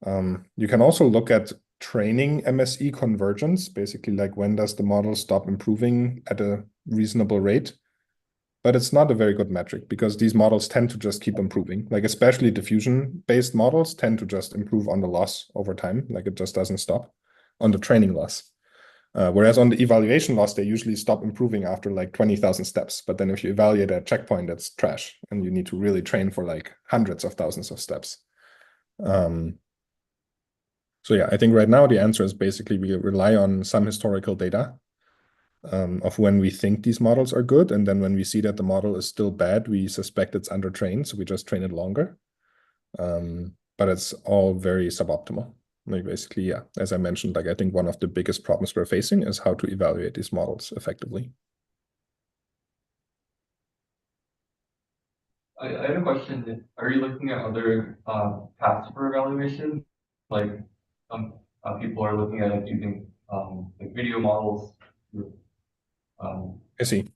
You can also look at training MSE convergence, basically like when does the model stop improving at a reasonable rate. But it's not a very good metric because these models tend to just keep improving. Like especially diffusion-based models tend to just improve on the loss over time. Like it just doesn't stop on the training loss. Whereas on the evaluation loss, they usually stop improving after like 20,000 steps. But then if you evaluate a checkpoint, that's trash. And you need to really train for like hundreds of thousands of steps. So yeah, I think right now the answer is basically we rely on some historical data of when we think these models are good. And then when we see that the model is still bad, we suspect it's undertrained. So we just train it longer. But it's all very suboptimal. Like basically, yeah, as I mentioned, like I think one of the biggest problems we're facing is how to evaluate these models effectively. I have a question. Are you looking at other paths for evaluation? Like people are looking at like using like video models. I see.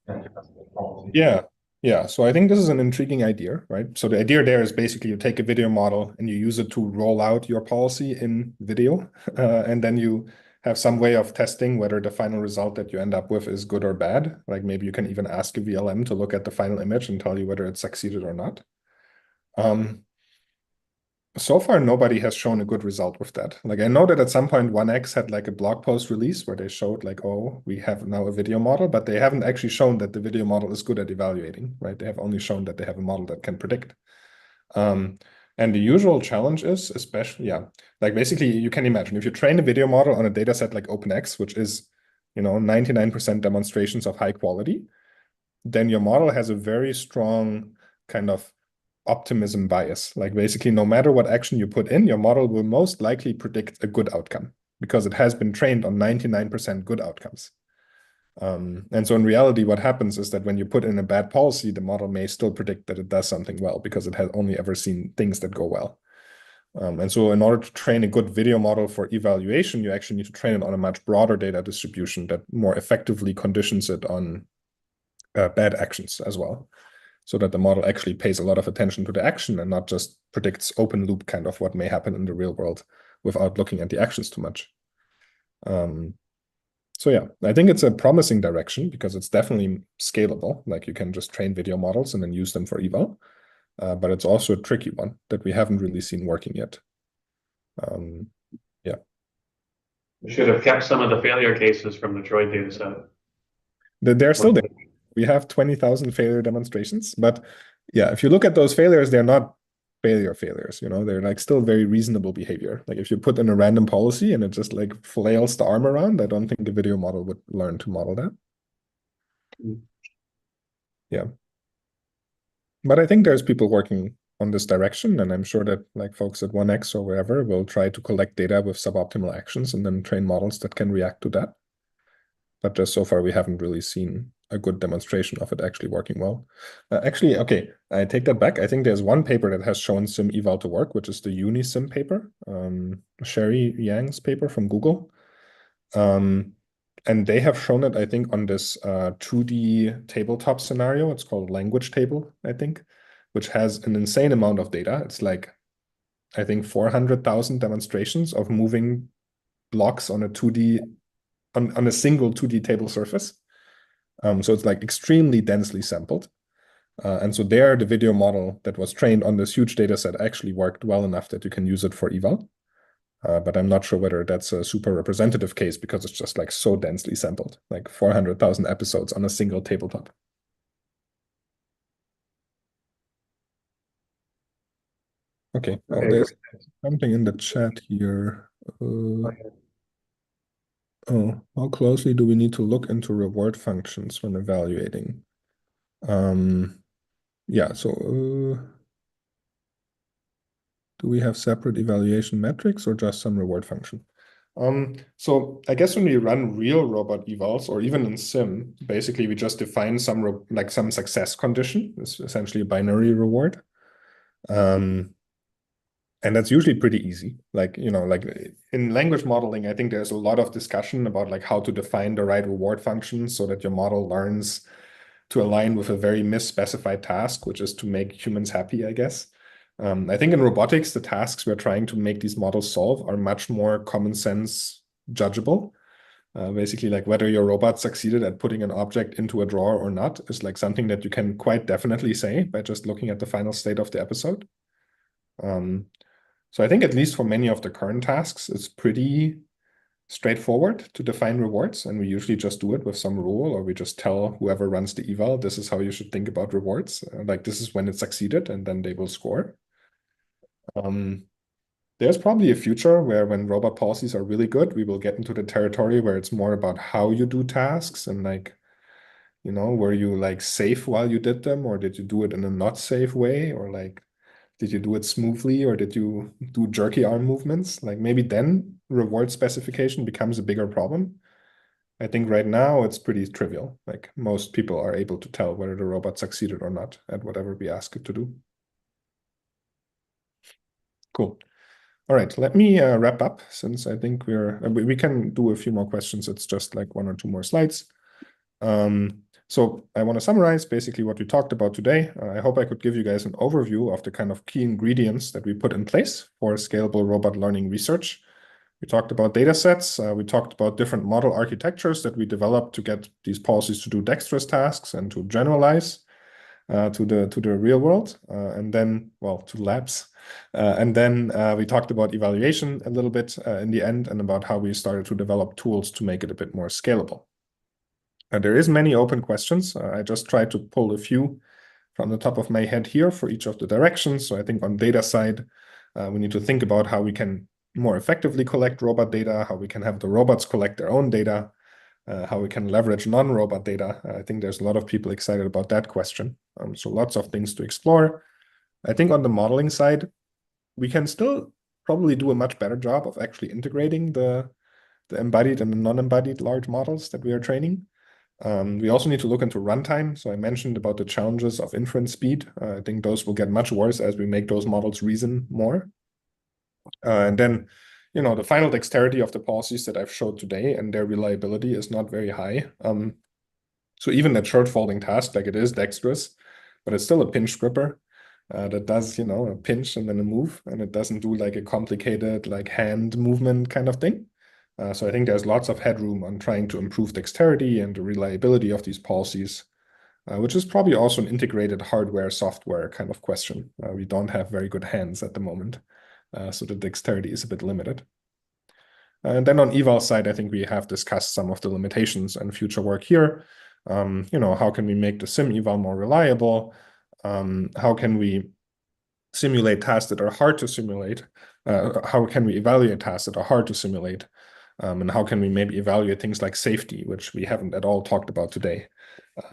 Yeah. Yeah. So I think this is an intriguing idea, right? So the idea there is basically you take a video model and you use it to roll out your policy in video, and then you have some way of testing whether the final result that you end up with is good or bad. Like maybe you can even ask a VLM to look at the final image and tell you whether it succeeded or not. So far, nobody has shown a good result with that. Like I know that at some point 1X had like a blog post release where they showed like, oh, we have now a video model, but they haven't actually shown that the video model is good at evaluating, right? They have only shown that they have a model that can predict. And And the usual challenge is, especially, yeah, like basically you can imagine if you train a video model on a data set like OpenX, which is, 99% demonstrations of high quality, then your model has a very strong kind of optimism bias. Like basically, no matter what action you put in, your model will most likely predict a good outcome because it has been trained on 99% good outcomes. And so in reality, what happens is that when you put in a bad policy, the model may still predict that it does something well because it has only ever seen things that go well. And so in order to train a good video model for evaluation, you actually need to train it on a much broader data distribution that more effectively conditions it on bad actions as well, so that the model actually pays a lot of attention to the action and not just predicts open loop kind of what may happen in the real world without looking at the actions too much. So yeah, I think it's a promising direction because it's definitely scalable. Like you can just train video models and then use them for eval. But it's also a tricky one that we haven't really seen working yet. Yeah. We should have kept some of the failure cases from the Droid data set. They're still there. We have 20,000 failure demonstrations, but yeah, if you look at those failures, they're not failures, they're like still very reasonable behavior. Like if you put in a random policy and it just like flails the arm around, I don't think a video model would learn to model that. Yeah. But I think there's people working on this direction, and I'm sure that like folks at 1x or wherever will try to collect data with suboptimal actions and then train models that can react to that. But just so far, we haven't really seen a good demonstration of it actually working well. Actually, okay, I take that back. I think there's one paper that has shown sim eval to work, which is the Unisim paper, Sherry Yang's paper from Google. And they have shown it, I think, on this 2D tabletop scenario. It's called language table, I think, which has an insane amount of data. It's like, I think, 400,000 demonstrations of moving blocks on a 2D, on a single 2D table surface. So it's like extremely densely sampled. And so there, the video model that was trained on this huge data set actually worked well enough that you can use it for eval. But I'm not sure whether that's a super representative case because it's just like so densely sampled, like 400,000 episodes on a single tabletop. Okay, oh, there's something in the chat here. Oh, how closely do we need to look into reward functions when evaluating? Yeah, so do we have separate evaluation metrics or just some reward function? So I guess when we run real robot evals or even in sim, basically we just define some some success condition. It's essentially a binary reward. And that's usually pretty easy. Like, like in language modeling, I think there's a lot of discussion about like how to define the right reward function so that your model learns to align with a very misspecified task, which is to make humans happy, I guess. I think in robotics, the tasks we're trying to make these models solve are much more common sense judgeable. Basically, like whether your robot succeeded at putting an object into a drawer or not is like something that you can quite definitely say by just looking at the final state of the episode. So I think at least for many of the current tasks, it's pretty straightforward to define rewards. And we usually just do it with some rule, or we just tell whoever runs the eval, this is how you should think about rewards. Like this is when it succeeded, and then they will score. There's probably a future where when robot policies are really good, we will get into the territory where it's more about how you do tasks and like, were you like safe while you did them, or did you do it in a not safe way, or like, did you do it smoothly or did you do jerky arm movements? Like maybe then reward specification becomes a bigger problem. I think right now it's pretty trivial. Like most people are able to tell whether the robot succeeded or not at whatever we ask it to do. Cool. All right, let me wrap up since I think we can do a few more questions. It's just like 1 or 2 more slides. So I want to summarize basically what we talked about today. I hope I could give you guys an overview of the kind of key ingredients that we put in place for scalable robot learning research. We talked about data sets. We talked about different model architectures that we developed to get these policies to do dexterous tasks and to generalize to the real world, and then, well, to labs. And then we talked about evaluation a little bit in the end and about how we started to develop tools to make it a bit more scalable. There is many open questions. I just tried to pull a few from the top of my head here for each of the directions. So I think on data side, we need to think about how we can more effectively collect robot data, how we can have the robots collect their own data, how we can leverage non-robot data. I think there's a lot of people excited about that question. So lots of things to explore. I think on the modeling side, we can still probably do a much better job of actually integrating the embodied and the non-embodied large models that we are training. We also need to look into runtime. So I mentioned about the challenges of inference speed. I think those will get much worse as we make those models reason more. And then, the final dexterity of the policies that I've showed today and their reliability is not very high. So even that short folding task, like it is dexterous, but it's still a pinch gripper that does, a pinch and then a move, and it doesn't do like a complicated like hand movement kind of thing. So I think there's lots of headroom on trying to improve dexterity and the reliability of these policies, which is probably also an integrated hardware-software kind of question. We don't have very good hands at the moment, so the dexterity is a bit limited. And then on eval side, I think we have discussed some of the limitations and future work here. How can we make the sim eval more reliable? How can we simulate tasks that are hard to simulate? How can we evaluate tasks that are hard to simulate? And how can we maybe evaluate things like safety, which we haven't at all talked about today,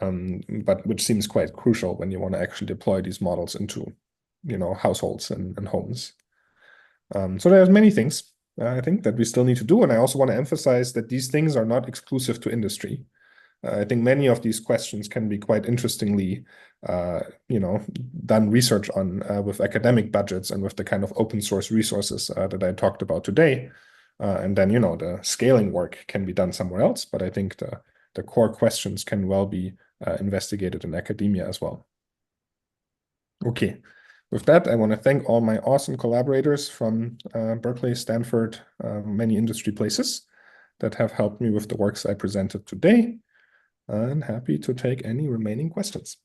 but which seems quite crucial when you want to actually deploy these models into, households and homes. So there's many things I think that we still need to do. And I also want to emphasize that these things are not exclusive to industry. I think many of these questions can be quite interestingly, done research on with academic budgets and with the kind of open source resources that I talked about today. And then, the scaling work can be done somewhere else. But I think the core questions can well be investigated in academia as well. Okay. With that, I want to thank all my awesome collaborators from Berkeley, Stanford, many industry places that have helped me with the works I presented today. And happy to take any remaining questions.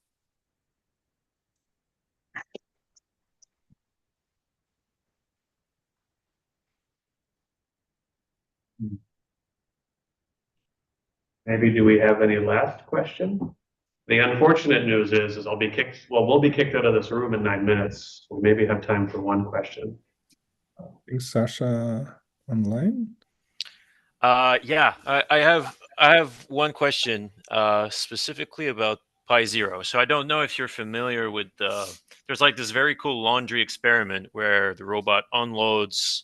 Maybe do we have any last question? The unfortunate news is we'll be kicked out of this room in 9 minutes. We maybe have time for one question. I think Sasha online. Yeah, I have one question specifically about Pi0. So I don't know if you're familiar with there's like this very cool laundry experiment where the robot unloads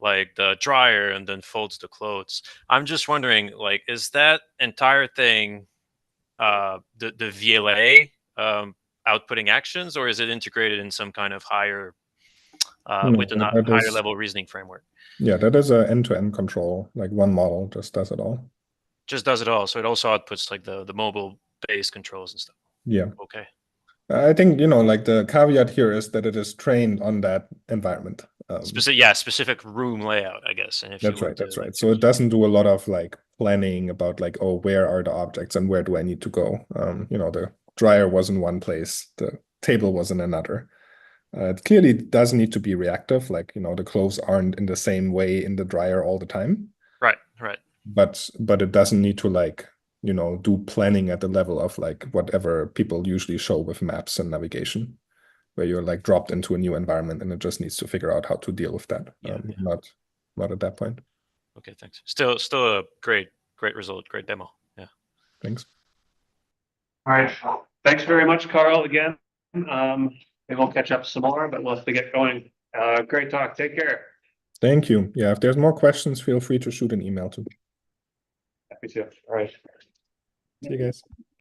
like the dryer and then folds the clothes. I'm just wondering, like, is that entire thing the VLA outputting actions, or is it integrated in some kind of higher with a higher level reasoning framework? Yeah, that is an end-to-end control. Like one model just does it all. Just does it all. So it also outputs like the mobile-based controls and stuff. Yeah. Okay. I think, like the caveat here is that it is trained on that environment. Specific room layout, I guess. And if that's right. So it doesn't do a lot of like planning about like, oh, where are the objects and where do I need to go? The dryer was in one place, the table was in another. It clearly does need to be reactive, like, the clothes aren't in the same way in the dryer all the time. Right. But it doesn't need to like, do planning at the level of like whatever people usually show with maps and navigation, where you're like dropped into a new environment and it just needs to figure out how to deal with that. Not at that point. Okay, thanks. Still a great result, great demo. Yeah. Thanks. All right. Thanks very much, Karl, again. We won't catch up some more, but we'll have to get going. Great talk. Take care. Thank you. Yeah, if there's more questions, feel free to shoot an email too. Happy to. All right. See you guys.